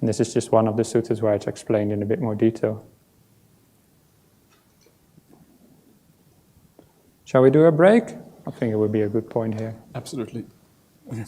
And this is just one of the suttas where it's explained in a bit more detail. Shall we do a break? I think it would be a good point here. Absolutely. Okay.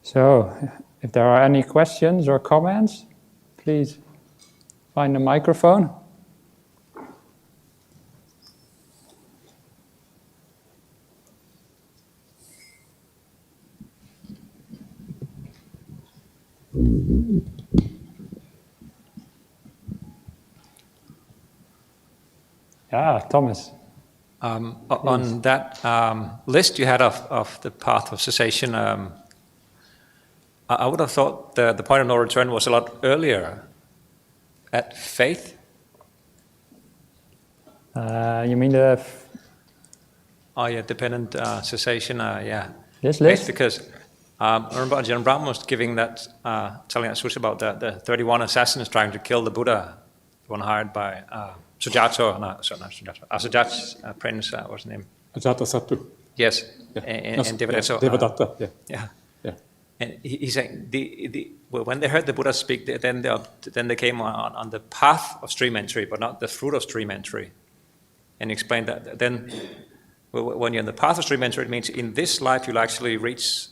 So, if there are any questions or comments, please find the microphone. Yeah, Thomas. On that list you had of the path of cessation, I would have thought the point of no return was a lot earlier, at faith. You mean the... Dependent cessation, yeah. This faith, list? because I remember Ajahn Brahmali was giving that, telling that sutra about the 31 assassins trying to kill the Buddha, the one hired by Asajat's prince, what's his name? Ajatasattu. Yes, Yeah. and Devadatta. Devadatta, yeah. Yeah. Yeah. And he's saying, when they heard the Buddha speak, then they came on the path of stream entry, but not the fruit of stream entry. And he explained that then, when you're in the path of stream entry, it means in this life you'll actually reach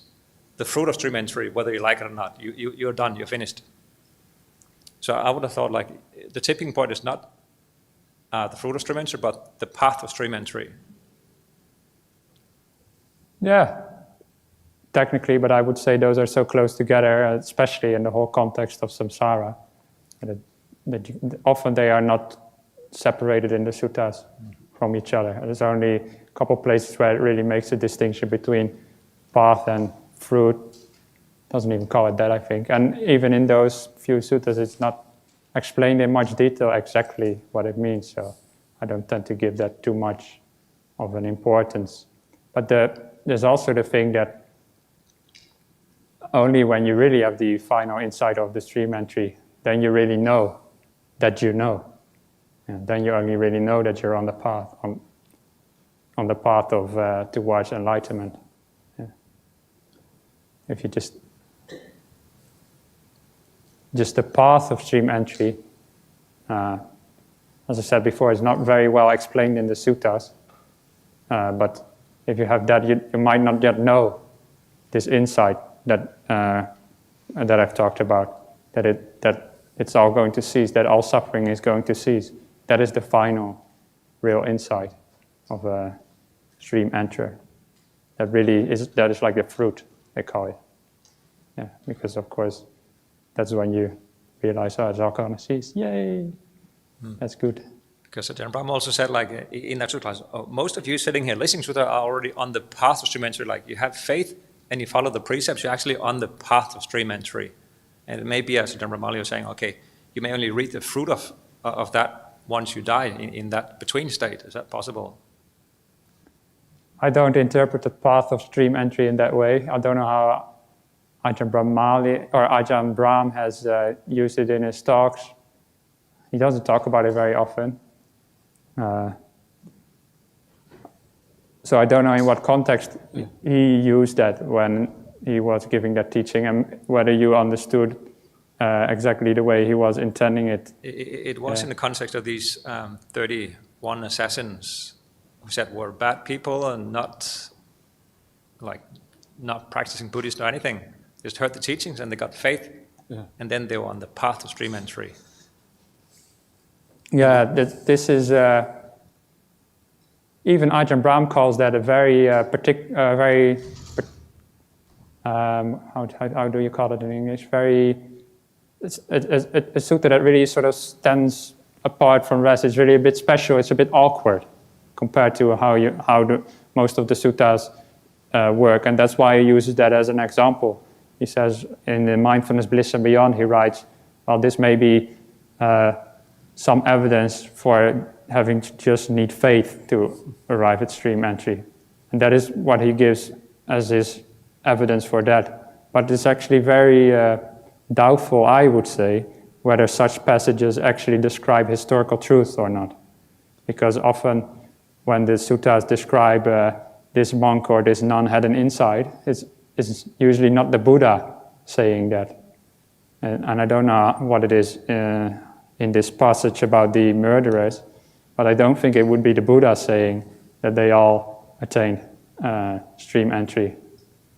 the fruit of stream entry, whether you like it or not. You're done, you're finished. So I would have thought like the tipping point is not the fruit of stream entry, but the path of stream entry. Yeah, technically, but I would say those are so close together, especially in the whole context of samsara, that often they are not separated in the suttas from each other. There's only a couple places where it really makes a distinction between path and fruit. Doesn't even call it that, I think. And even in those few suttas, it's not explained in much detail exactly what it means, so I don't tend to give that too much of an importance. But there's also the thing that only when you really have the final insight of the stream entry, then you really know that you know. And then you only really know that you're on the path, on the path of towards enlightenment. Yeah. If you just the path of stream entry, as I said before, is not very well explained in the suttas. But if you have that, you might not yet know this insight that I've talked about, that it's all going to cease, that all suffering is going to cease. That is the final real insight of a stream enter. That is like the fruit, they call it. Yeah, because of course, that's when you realize, it's all going to cease. Yay! That's good. Because Ajahn Brahmali also said, like, in that sutra, most of you sitting here listening to that are already on the path of stream entry. Like, you have faith and you follow the precepts, you're actually on the path of stream entry. And it may be, as Ajahn Brahmali was saying, okay, you may only reap the fruit of that once you die in that between state. Is that possible? I don't interpret the path of stream entry in that way. I don't know how Ajahn Brahmali or Ajahn Brahm has used it in his talks. He doesn't talk about it very often. So I don't know in what context he used that when he was giving that teaching, and whether you understood exactly the way he was intending it. It was in the context of these 31 assassins who said were bad people and not practicing Buddhist or anything. Just heard the teachings and they got faith, and then they were on the path of stream entry. Yeah, this is even Ajahn Brahm calls that a very how do you call it in English? It's a sutta that really sort of stands apart from rest. It's really a bit special. It's a bit awkward compared to how most of the suttas work, and that's why he uses that as an example. He says in the Mindfulness, Bliss and Beyond, he writes, well, this may be some evidence for having to just need faith to arrive at stream entry. And that is what he gives as his evidence for that. But it's actually very doubtful, I would say, whether such passages actually describe historical truth or not. Because often when the suttas describe this monk or this nun had an insight, it's usually not the Buddha saying that. And I don't know what it is in this passage about the murderers, but I don't think it would be the Buddha saying that they all attained stream entry.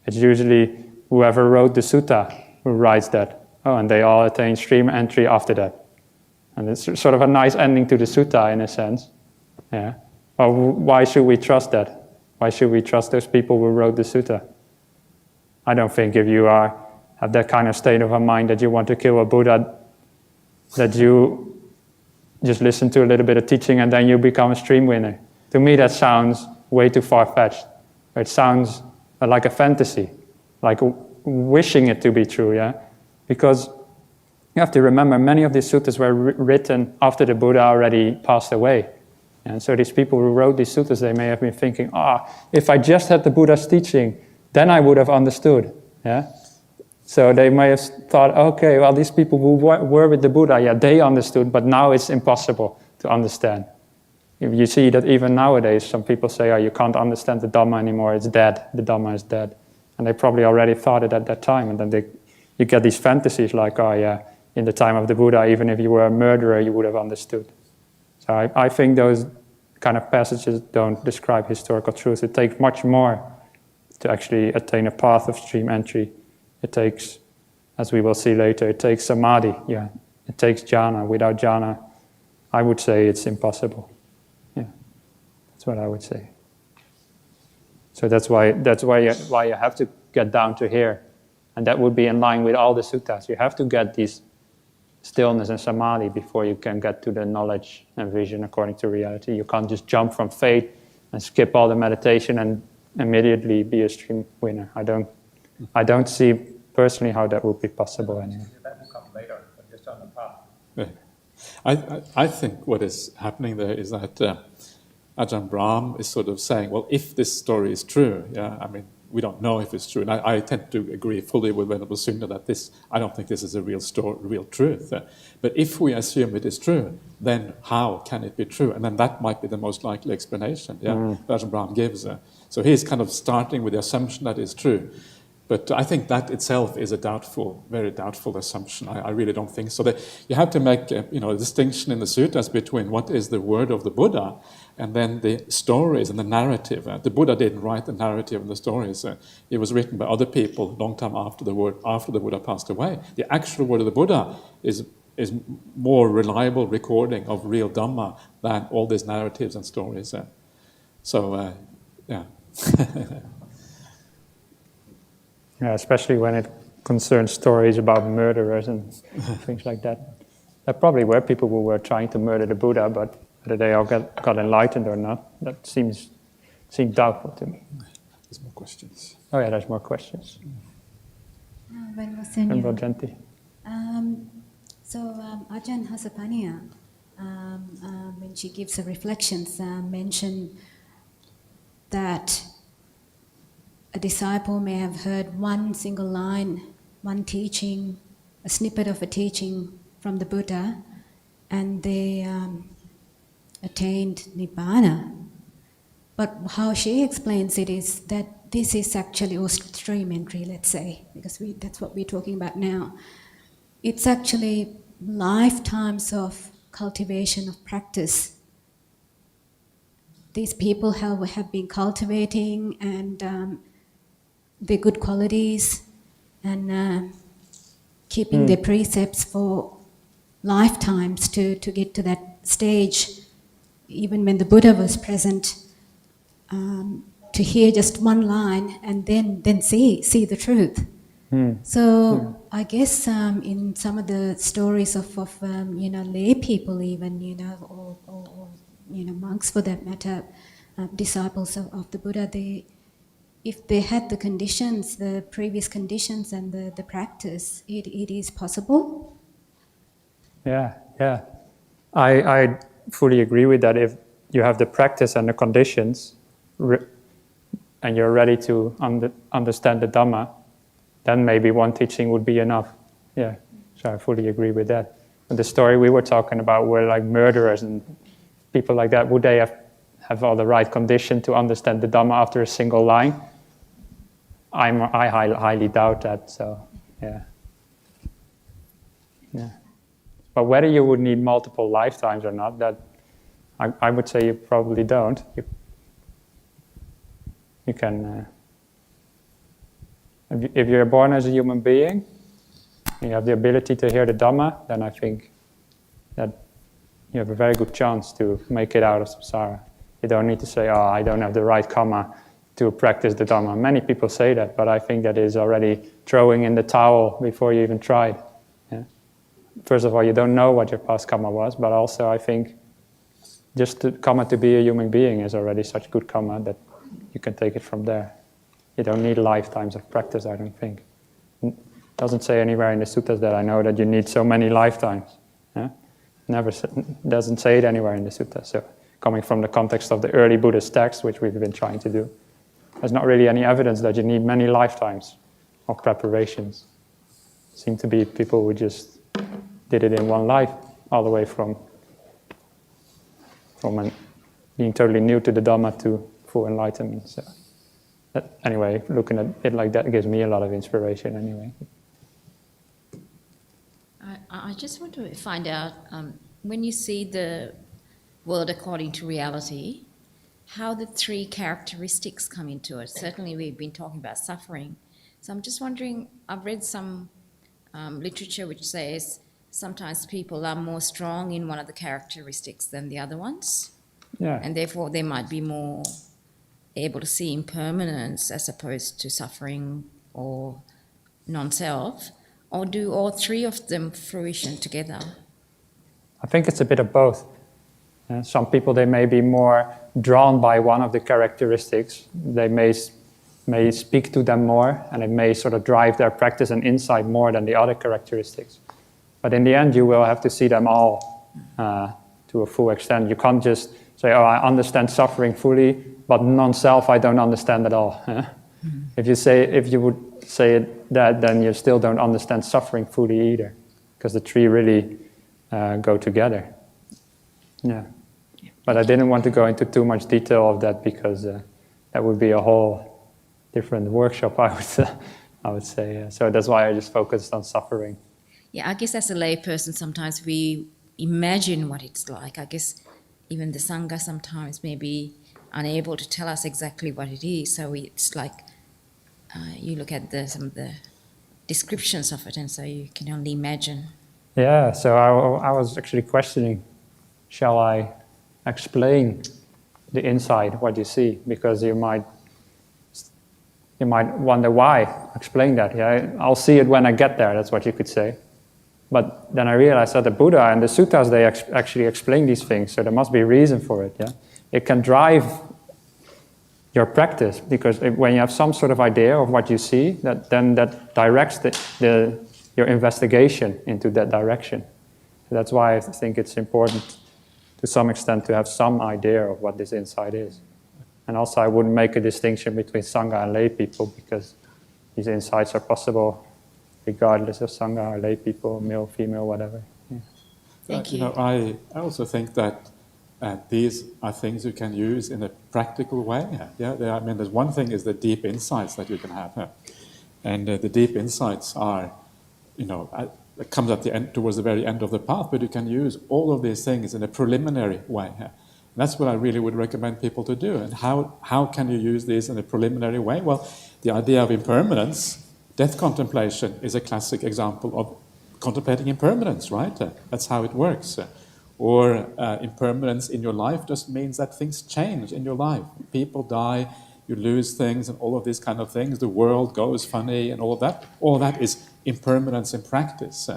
It's usually whoever wrote the sutta who writes that. Oh, and they all attain stream entry after that. And it's sort of a nice ending to the sutta in a sense. Yeah. Well, why should we trust that? Why should we trust those people who wrote the sutta? I don't think if you have that kind of state of a mind that you want to kill a Buddha, that you just listen to a little bit of teaching and then you become a stream winner. To me, that sounds way too far-fetched. It sounds like a fantasy, like wishing it to be true, yeah? Because you have to remember, many of these suttas were written after the Buddha already passed away. And so these people who wrote these suttas, they may have been thinking, if I just had the Buddha's teaching, then I would have understood, yeah? So they may have thought, okay, well, these people who were with the Buddha, yeah, they understood, but now it's impossible to understand. If you see that even nowadays, some people say, you can't understand the Dhamma anymore, it's dead, the Dhamma is dead. And they probably already thought it at that time, and then you get these fantasies like, in the time of the Buddha, even if you were a murderer, you would have understood. So I think those kind of passages don't describe historical truth. It takes much more to actually attain a path of stream entry. It takes, as we will see later, it takes samadhi. Yeah, it takes jhana. Without jhana, I would say it's impossible. Yeah, that's what I would say. So that's why you have to get down to here, and that would be in line with all the suttas. You have to get these stillness and samadhi before you can get to the knowledge and vision according to reality. You can't just jump from faith and skip all the meditation and immediately be a stream winner. I don't see personally how that would be possible anyway. That will come later, but just on the path. Yeah. I think what is happening there is that Ajahn Brahm is sort of saying, well, if this story is true, yeah, I mean, we don't know if it's true. And I tend to agree fully with Venerable Sunyo that I don't think this is a real story, real truth. But if we assume it is true, then how can it be true? And then that might be the most likely explanation, Ajahn Brahm gives. So he's kind of starting with the assumption that it's true. But I think that itself is a very doubtful assumption. I really don't think so. You have to make a distinction in the suttas between what is the word of the Buddha and then the stories and the narrative. The Buddha didn't write the narrative and the stories. It was written by other people a long time after the Buddha passed away. The actual word of the Buddha is more reliable recording of real Dhamma than all these narratives and stories. Yeah. Yeah, especially when it concerns stories about murderers and things like that. There probably were people who were trying to murder the Buddha, but whether they all got enlightened or not, that seems doubtful to me. There's more questions. Oh yeah, there's more questions. Venerable Sunyo. Venerable Janti. Ajahn Hasapanya, when she gives her reflections, mentioned that a disciple may have heard one single line, one teaching, a snippet of a teaching from the Buddha, and they attained Nibbana. But how she explains it is that this is actually stream entry, let's say, because that's what we're talking about now. It's actually lifetimes of cultivation of practice. These people have been cultivating and their good qualities and keeping their precepts for lifetimes to get to that stage, even when the Buddha was present, to hear just one line and then see the truth. So I guess in some of the stories of lay people even, or monks for that matter, disciples of the Buddha, if they had the conditions, the previous conditions and the practice, it is possible. Yeah. I fully agree with that. If you have the practice and the conditions, and you're ready to understand the Dhamma, then maybe one teaching would be enough. Yeah, so I fully agree with that. But the story we were talking about were like murderers and people like that. Would they have all the right condition to understand the Dhamma after a single line? I highly doubt that. So, yeah. But whether you would need multiple lifetimes or not, that I would say you probably don't. You can. If you're born as a human being, and you have the ability to hear the Dhamma, then I think that you have a very good chance to make it out of samsara. You don't need to say, oh, I don't have the right karma to practice the Dhamma. Many people say that, but I think that is already throwing in the towel before you even tried. Yeah? First of all, you don't know what your past karma was, but also I think just the karma to be a human being is already such good karma that you can take it from there. You don't need lifetimes of practice, I don't think. It doesn't say anywhere in the Sutas that I know that you need so many lifetimes. Yeah? Doesn't say it anywhere in the Sutas. So coming from the context of the early Buddhist texts, which we've been trying to do, there's not really any evidence that you need many lifetimes of preparations. Seem to be people who just did it in one life, all the way from being totally new to the Dhamma to full enlightenment. So anyway, looking at it like that gives me a lot of inspiration anyway. I just want to find out, when you see the world according to reality, how the three characteristics come into it. Certainly we've been talking about suffering. So I'm just wondering, I've read some literature which says sometimes people are more strong in one of the characteristics than the other ones. Yeah. And therefore they might be more able to see impermanence as opposed to suffering or non-self. Or do all three of them fruition together? I think it's a bit of both. Some people, they may be more drawn by one of the characteristics. They may speak to them more, and it may sort of drive their practice and insight more than the other characteristics. But in the end, you will have to see them all to a full extent. You can't just say, oh, I understand suffering fully, but non-self I don't understand at all. If you would say that, then you still don't understand suffering fully either, because the three really go together. Yeah. But I didn't want to go into too much detail of that, because that would be a whole different workshop, I would say. So that's why I just focused on suffering. Yeah, I guess as a layperson, sometimes we imagine what it's like. I guess even the Sangha sometimes may be unable to tell us exactly what it is. So it's like you look at some of the descriptions of it, and so you can only imagine. Yeah, so I was actually questioning, shall I explain the inside, what you see? Because you might wonder why. Explain that. Yeah, I'll see it when I get there, that's what you could say. But then I realized that the Buddha and the Sutas, they actually explain these things, so there must be a reason for it. Yeah, it can drive your practice, because when you have some sort of idea of what you see, then that directs your investigation into that direction. So that's why I think it's important to some extent to have some idea of what this insight is. And also I wouldn't make a distinction between Sangha and lay people, because these insights are possible regardless of Sangha or lay people, male, female, whatever. Yeah. Thank you. I also think that these are things you can use in a practical way. Yeah, there's one thing is the deep insights that you can have. And the deep insights are, it comes at the end, towards the very end of the path, but you can use all of these things in a preliminary way. That's what I really would recommend people to do. And how can you use these in a preliminary way? Well, the idea of impermanence, death contemplation, is a classic example of contemplating impermanence, right? That's how it works. Or impermanence in your life just means that things change in your life. People die, you lose things, and all of these kind of things. The world goes funny and all of that. All that is impermanence in practice.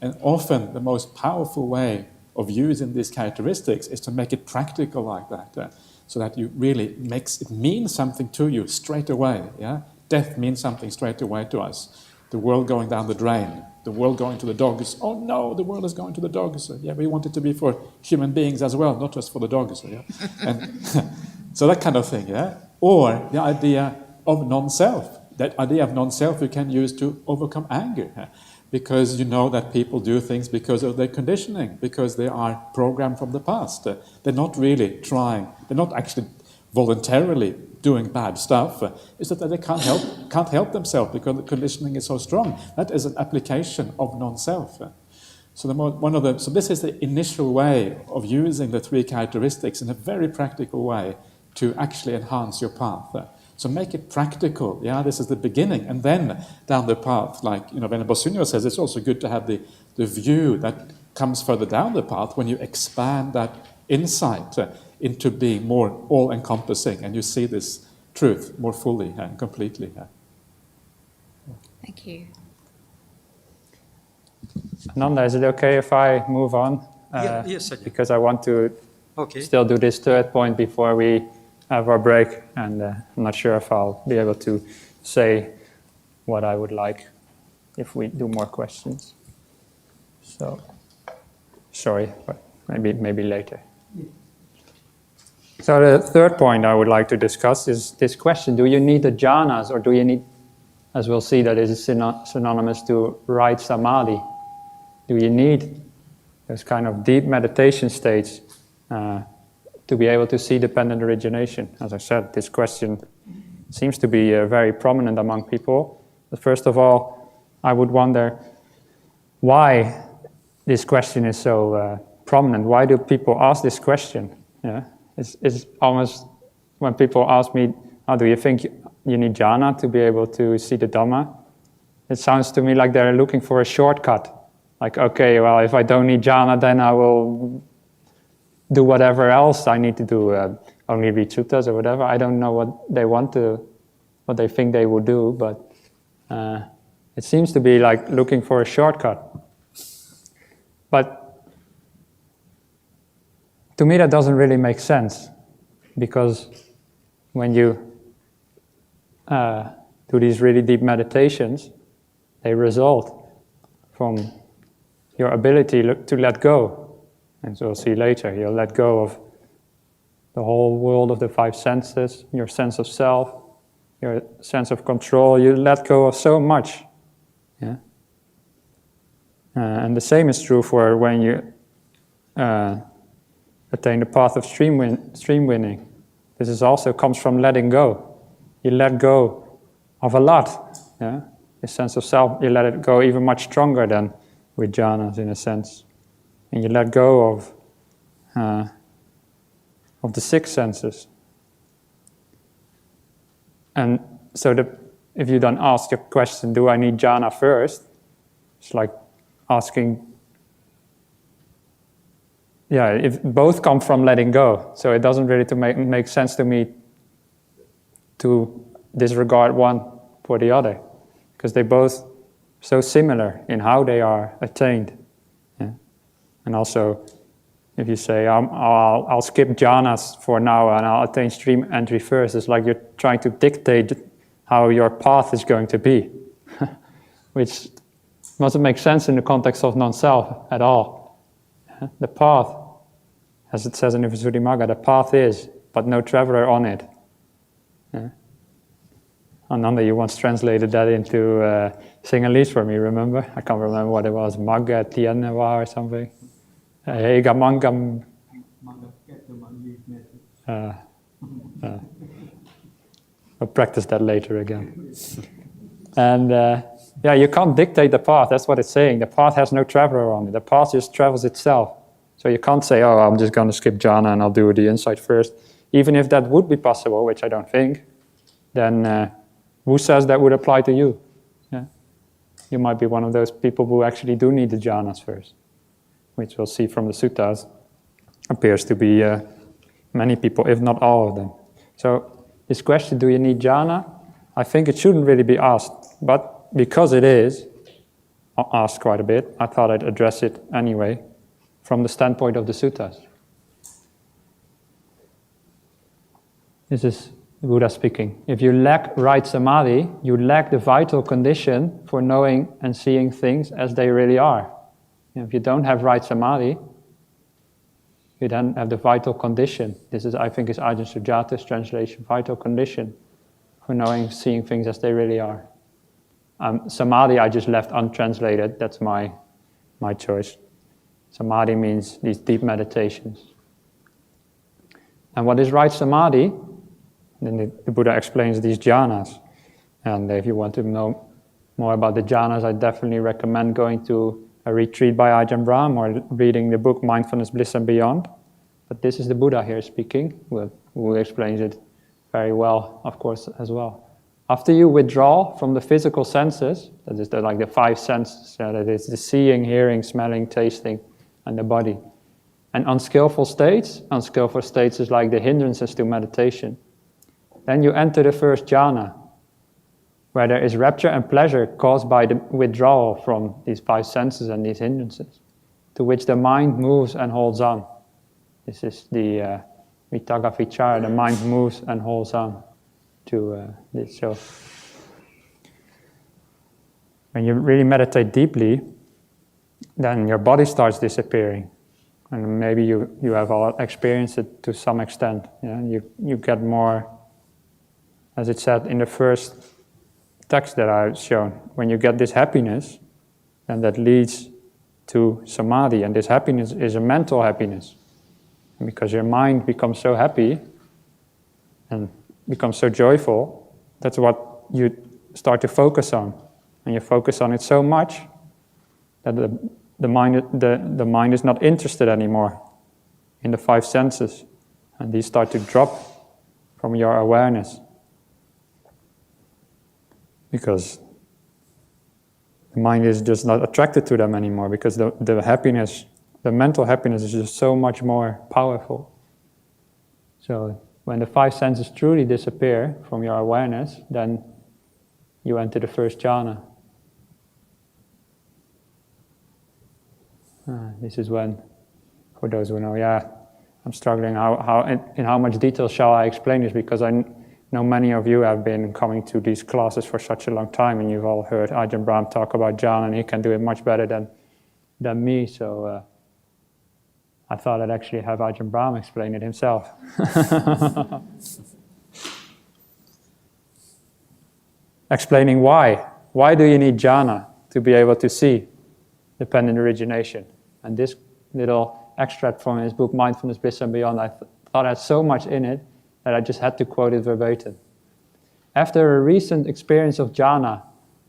And often the most powerful way of using these characteristics is to make it practical like that, so that you really it means something to you straight away. Yeah, death means something straight away to us. The world going down the drain, the world going to the dogs. Oh no, the world is going to the dogs. Yeah, we want it to be for human beings as well, not just for the dogs. Yeah, and so that kind of thing. Yeah, or the idea of non-self. That idea of non-self you can use to overcome anger. Yeah? Because you know that people do things because of their conditioning, because they are programmed from the past. They're not really trying, they're not actually voluntarily doing bad stuff. It's that they can't help themselves because the conditioning is so strong. That is an application of non-self. So this is the initial way of using the three characteristics in a very practical way to actually enhance your path. So make it practical. Yeah, this is the beginning. And then down the path, like Venerable Sunyo says, it's also good to have the view that comes further down the path when you expand that insight into being more all-encompassing and you see this truth more fully and completely. Thank you. Nanda, is it okay if I move on? Yes, Ajahn. Because I want to Okay. still do this third point before we have our break, and I'm not sure if I'll be able to say what I would like if we do more questions. So, sorry, but maybe later. So the third point I would like to discuss is this question: do you need the jhanas, or do you need, as we'll see, that is synonymous to right samadhi? Do you need those kind of deep meditation states to be able to see dependent origination? As I said, this question seems to be very prominent among people. But first of all, I would wonder why this question is so prominent. Why do people ask this question? Yeah, it's almost when people ask me, "Oh, do you think you need jhana to be able to see the Dhamma?" It sounds to me like they're looking for a shortcut. Like, okay, well, if I don't need jhana, then I will do whatever else I need to do, only read Sutas or whatever. I don't know what they think they will do, but it seems to be like looking for a shortcut. But to me that doesn't really make sense, because when you do these really deep meditations, they result from your ability to let go. And so we'll see later, you'll let go of the whole world of the five senses, your sense of self, your sense of control. You let go of so much. Yeah? And the same is true for when you attain the path of stream winning. This also comes from letting go. You let go of a lot. Yeah? The sense of self, you let it go even much stronger than with jhanas, in a sense. And you let go of the six senses. And so if you don't ask your question, do I need jhana first? It's like asking, if both come from letting go. So it doesn't really make sense to me to disregard one for the other, because they're both so similar in how they are attained. Yeah? And also, if you say, I'll skip jhanas for now and I'll attain stream entry first, it's like you're trying to dictate how your path is going to be, which doesn't make sense in the context of non-self at all. The path, as it says in the Visuddhimagga, the path is, but no traveler on it. Yeah? Ananda, you once translated that into Sinhalese for me, remember? I can't remember what it was, Magga Tianwa or something. Mangam. I'll practice that later again. And you can't dictate the path, that's what it's saying. The path has no traveler on it, the path just travels itself. So you can't say, I'm just going to skip jhana and I'll do the insight first. Even if that would be possible, which I don't think, then who says that would apply to you? Yeah? You might be one of those people who actually do need the jhanas first, which we'll see from the Sutas, appears to be many people, if not all of them. So this question, do you need jhana? I think it shouldn't really be asked, but because it is asked quite a bit, I thought I'd address it anyway from the standpoint of the Sutas. This is Buddha speaking. If you lack right samadhi, you lack the vital condition for knowing and seeing things as they really are. If you don't have right samadhi, you then have the vital condition. This is, I think, is Ajahn Sujata's translation, vital condition for knowing, seeing things as they really are. Samadhi I just left untranslated, that's my choice. Samadhi means these deep meditations. And what is right samadhi? Then the Buddha explains these jhanas. And if you want to know more about the jhanas, I definitely recommend going to a retreat by Ajahn Brahm or reading the book Mindfulness, Bliss and Beyond. But this is the Buddha here speaking, who explains it very well, of course, as well. After you withdraw from the physical senses, that is like the five senses, that is the seeing, hearing, smelling, tasting, and the body. And unskillful states is like the hindrances to meditation. Then you enter the first jhana, where there is rapture and pleasure caused by the withdrawal from these five senses and these hindrances, to which the mind moves and holds on. This is the vitaka vichara, the mind moves and holds on to this. So when you really meditate deeply, then your body starts disappearing. And maybe you have all experienced it to some extent. Yeah? You get more, as it said in the first text that I've shown, when you get this happiness, then that leads to samadhi. And this happiness is a mental happiness. And because your mind becomes so happy and becomes so joyful, that's what you start to focus on. And you focus on it so much that the mind is not interested anymore in the five senses. And these start to drop from your awareness. Because the mind is just not attracted to them anymore, because the happiness, the mental happiness is just so much more powerful. So when the five senses truly disappear from your awareness, then you enter the first jhana. This is when, for those who know, I'm struggling. In how much detail shall I explain this? Because I know many of you have been coming to these classes for such a long time, and you've all heard Ajahn Brahmali talk about jhana, and he can do it much better than me. So I thought I'd actually have Ajahn Brahmali explain it himself. Explaining why. Why do you need jhana to be able to see dependent origination? And this little extract from his book, Mindfulness, Bliss and Beyond, I thought had so much in it that I just had to quote it verbatim. After a recent experience of jhana,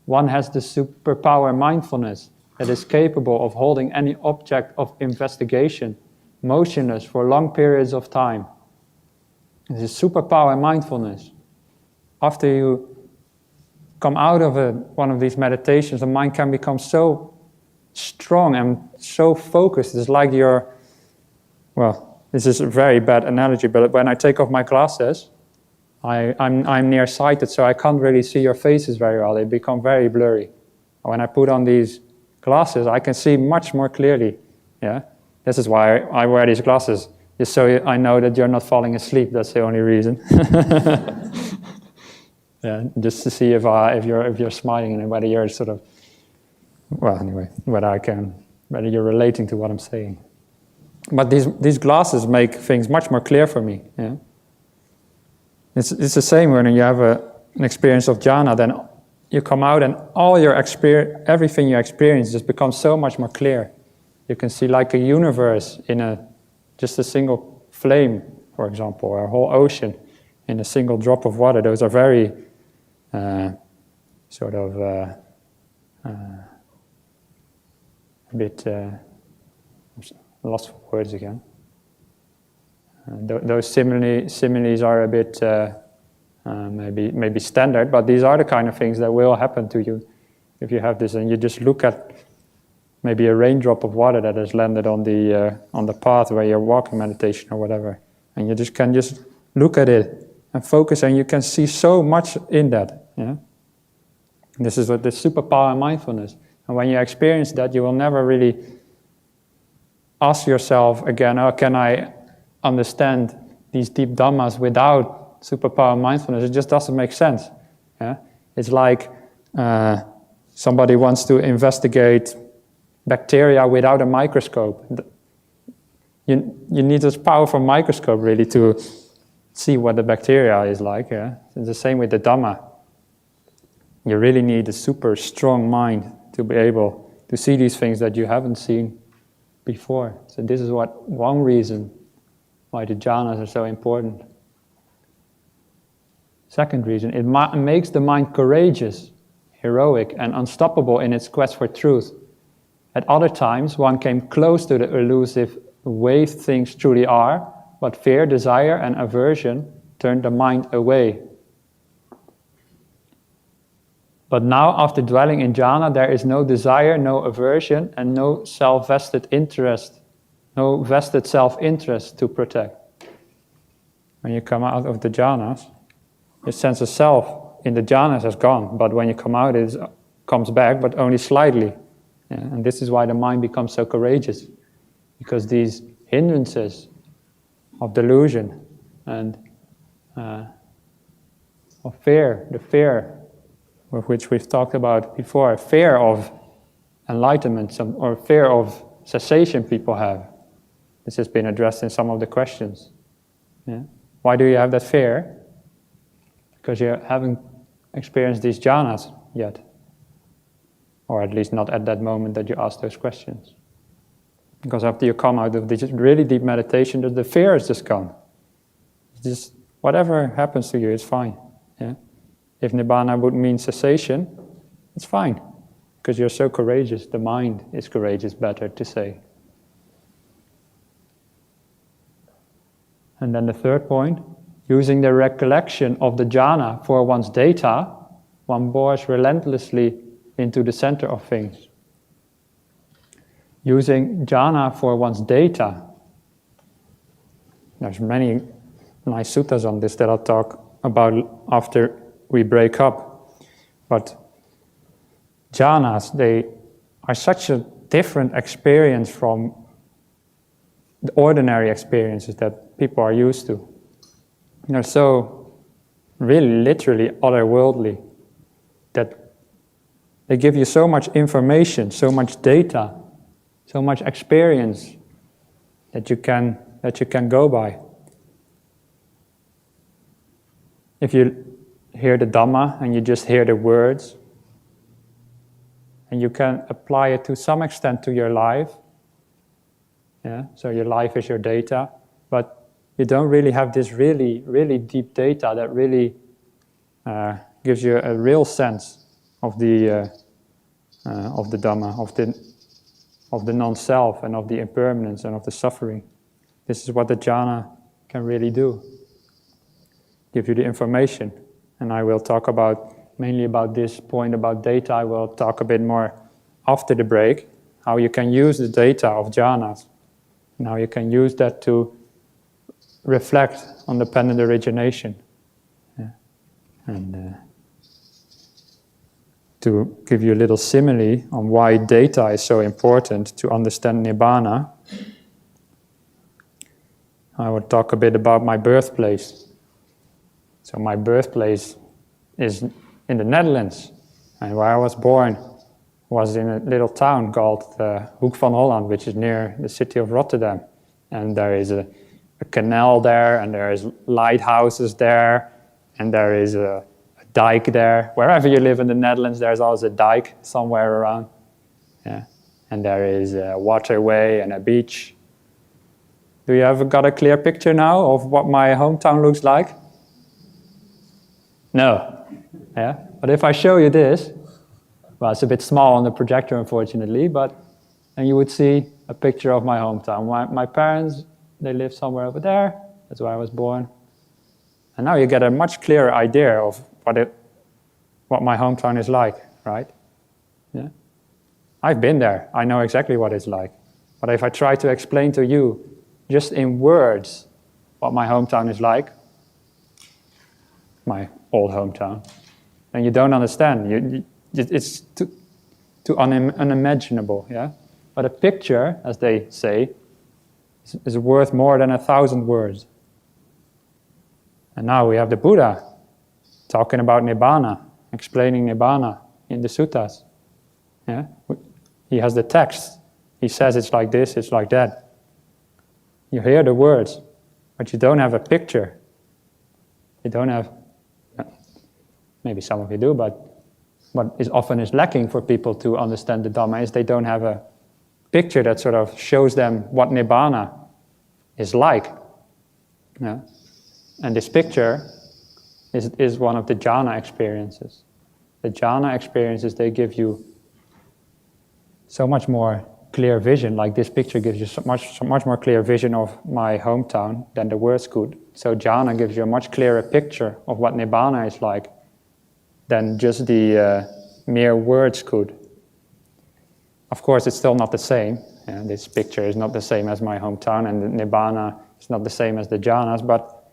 one has the superpower mindfulness that is capable of holding any object of investigation motionless for long periods of time. This is superpower mindfulness. After you come out of one of these meditations, the mind can become so strong and so focused. It's like this is a very bad analogy, but when I take off my glasses, I'm nearsighted, so I can't really see your faces very well. They become very blurry. When I put on these glasses, I can see much more clearly. Yeah, this is why I wear these glasses, just so I know that you're not falling asleep. That's the only reason. Yeah, just to see if you're smiling and whether you're sort of, whether you're relating to what I'm saying. But these glasses make things much more clear for me. Yeah? It's the same when you have an experience of jhana, then you come out and all your everything you experience just becomes so much more clear. You can see like a universe in just a single flame, for example, or a whole ocean in a single drop of water. Those are very a bit lost for words again. Those similes are a bit maybe standard, but these are the kind of things that will happen to you if you have this, and you just look at maybe a raindrop of water that has landed on the path where you're walking meditation or whatever, and you can just look at it and focus, and you can see so much in that. Yeah, this is what the superpower of mindfulness. And when you experience that, you will never really ask yourself again, can I understand these deep dhammas without superpower mindfulness? It just doesn't make sense. Yeah? It's like somebody wants to investigate bacteria without a microscope. You need this powerful microscope really to see what the bacteria is like. Yeah? It's the same with the Dhamma. You really need a super strong mind to be able to see these things that you haven't seen before. So this is one reason why the jhanas are so important. Second reason, it makes the mind courageous, heroic, and unstoppable in its quest for truth. At other times, one came close to the elusive way things truly are, but fear, desire, and aversion turned the mind away. But now, after dwelling in jhana, there is no desire, no aversion, and no self-vested interest, no vested self-interest to protect. When you come out of the jhanas, your sense of self in the jhanas has gone, but when you come out, it comes back, but only slightly. Yeah? And this is why the mind becomes so courageous, because these hindrances of delusion and of fear, the fear of which we've talked about before, fear of enlightenment or fear of cessation people have. This has been addressed in some of the questions. Yeah? Why do you have that fear? Because you haven't experienced these jhanas yet. Or at least not at that moment that you ask those questions. Because after you come out of this really deep meditation, the fear is just gone. It's just whatever happens to you is fine. Yeah? If nibbana would mean cessation, it's fine. Because you're so courageous, the mind is courageous, better to say. And then the third point, using the recollection of the jhana for one's data, one bores relentlessly into the center of things. Using jhana for one's data. There's many nice suttas on this that I'll talk about after we break up. But jhanas, they are such a different experience from the ordinary experiences that people are used to. They're so really literally otherworldly that they give you so much information, so much data, so much experience that you can go by. If you hear the Dhamma and you just hear the words, and you can apply it to some extent to your life, yeah? So your life is your data, but you don't really have this really, really deep data that really gives you a real sense of the Dhamma, of the non-self and of the impermanence and of the suffering. This is what the jhana can really do. Give you the information. And I will talk mainly about this point about data. I will talk a bit more after the break, how you can use the data of jhanas, and how you can use that to reflect on dependent origination. Yeah. And to give you a little simile on why data is so important to understand Nibbana, I will talk a bit about my birthplace. So my birthplace is in the Netherlands, and where I was born was in a little town called Hoek van Holland, which is near the city of Rotterdam. And there is a canal there, and there is lighthouses there, and there is a dike there. Wherever you live in the Netherlands, there's always a dike somewhere around. Yeah. And there is a waterway and a beach. Do you have got a clear picture now of what my hometown looks like? No. Yeah. But if I show you this, well, it's a bit small on the projector, unfortunately, but then you would see a picture of my hometown. My parents, they live somewhere over there. That's where I was born. And now you get a much clearer idea of what my hometown is like, right? Yeah. I've been there. I know exactly what it's like. But if I try to explain to you, just in words, what my hometown is like, my old hometown, then you don't understand. It's too unimaginable, yeah? But a picture, as they say, is worth more than 1,000 words. And now we have the Buddha talking about Nibbana, explaining Nibbana in the Sutas. Yeah? He has the text. He says it's like this, it's like that. You hear the words, but you don't have a picture. You don't have, maybe some of you do, but what is often lacking for people to understand the Dhamma is they don't have a picture that sort of shows them what Nibbana is like. Yeah? And this picture is one of the jhana experiences. The jhana experiences, they give you so much more clear vision, like this picture gives you so much more clear vision of my hometown than the words could. So jhana gives you a much clearer picture of what nibbana is like than just the mere words could. Of course, it's still not the same. This picture is not the same as my hometown, and the nibbana is not the same as the jhanas, but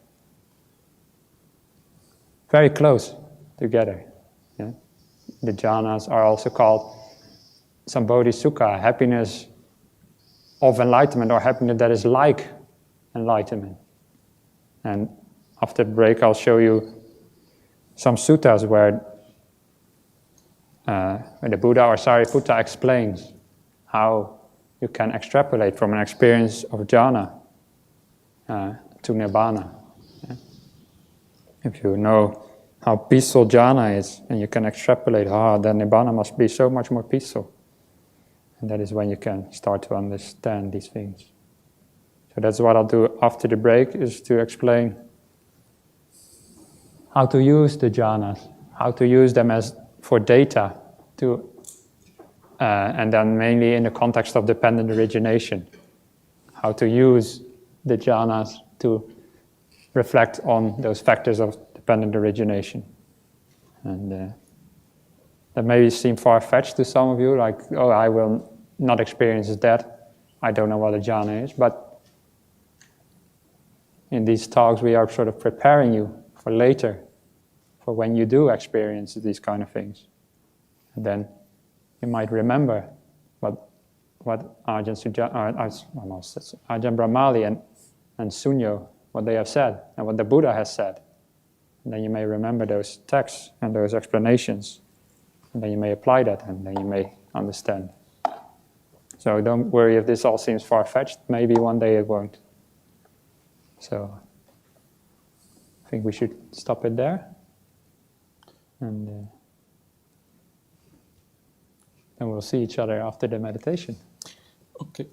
very close together. Yeah? The jhanas are also called sambodhi sukha, happiness of enlightenment, or happiness that is like enlightenment. And after the break, I'll show you some suttas where the Buddha or Sariputta explains how you can extrapolate from an experience of jhana to nibbana. Yeah? If you know how peaceful jhana is, and you can extrapolate, then nibbana must be so much more peaceful. And that is when you can start to understand these things. So that's what I'll do after the break, is to explain how to use the jhanas, how to use them as for data, and then mainly in the context of dependent origination, how to use the jhanas to reflect on those factors of dependent origination. And that may seem far-fetched to some of you, like, oh, I will not experience that, I don't know what a jhana is, but in these talks we are sort of preparing you for later, for when you do experience these kind of things. And then you might remember what Ajahn Brahmali and Sunyo, what they have said, and what the Buddha has said. And then you may remember those texts and those explanations. And then you may apply that, and then you may understand. So don't worry if this all seems far-fetched. Maybe one day it won't. So I think we should stop it there. And then we'll see each other after the meditation. Okay.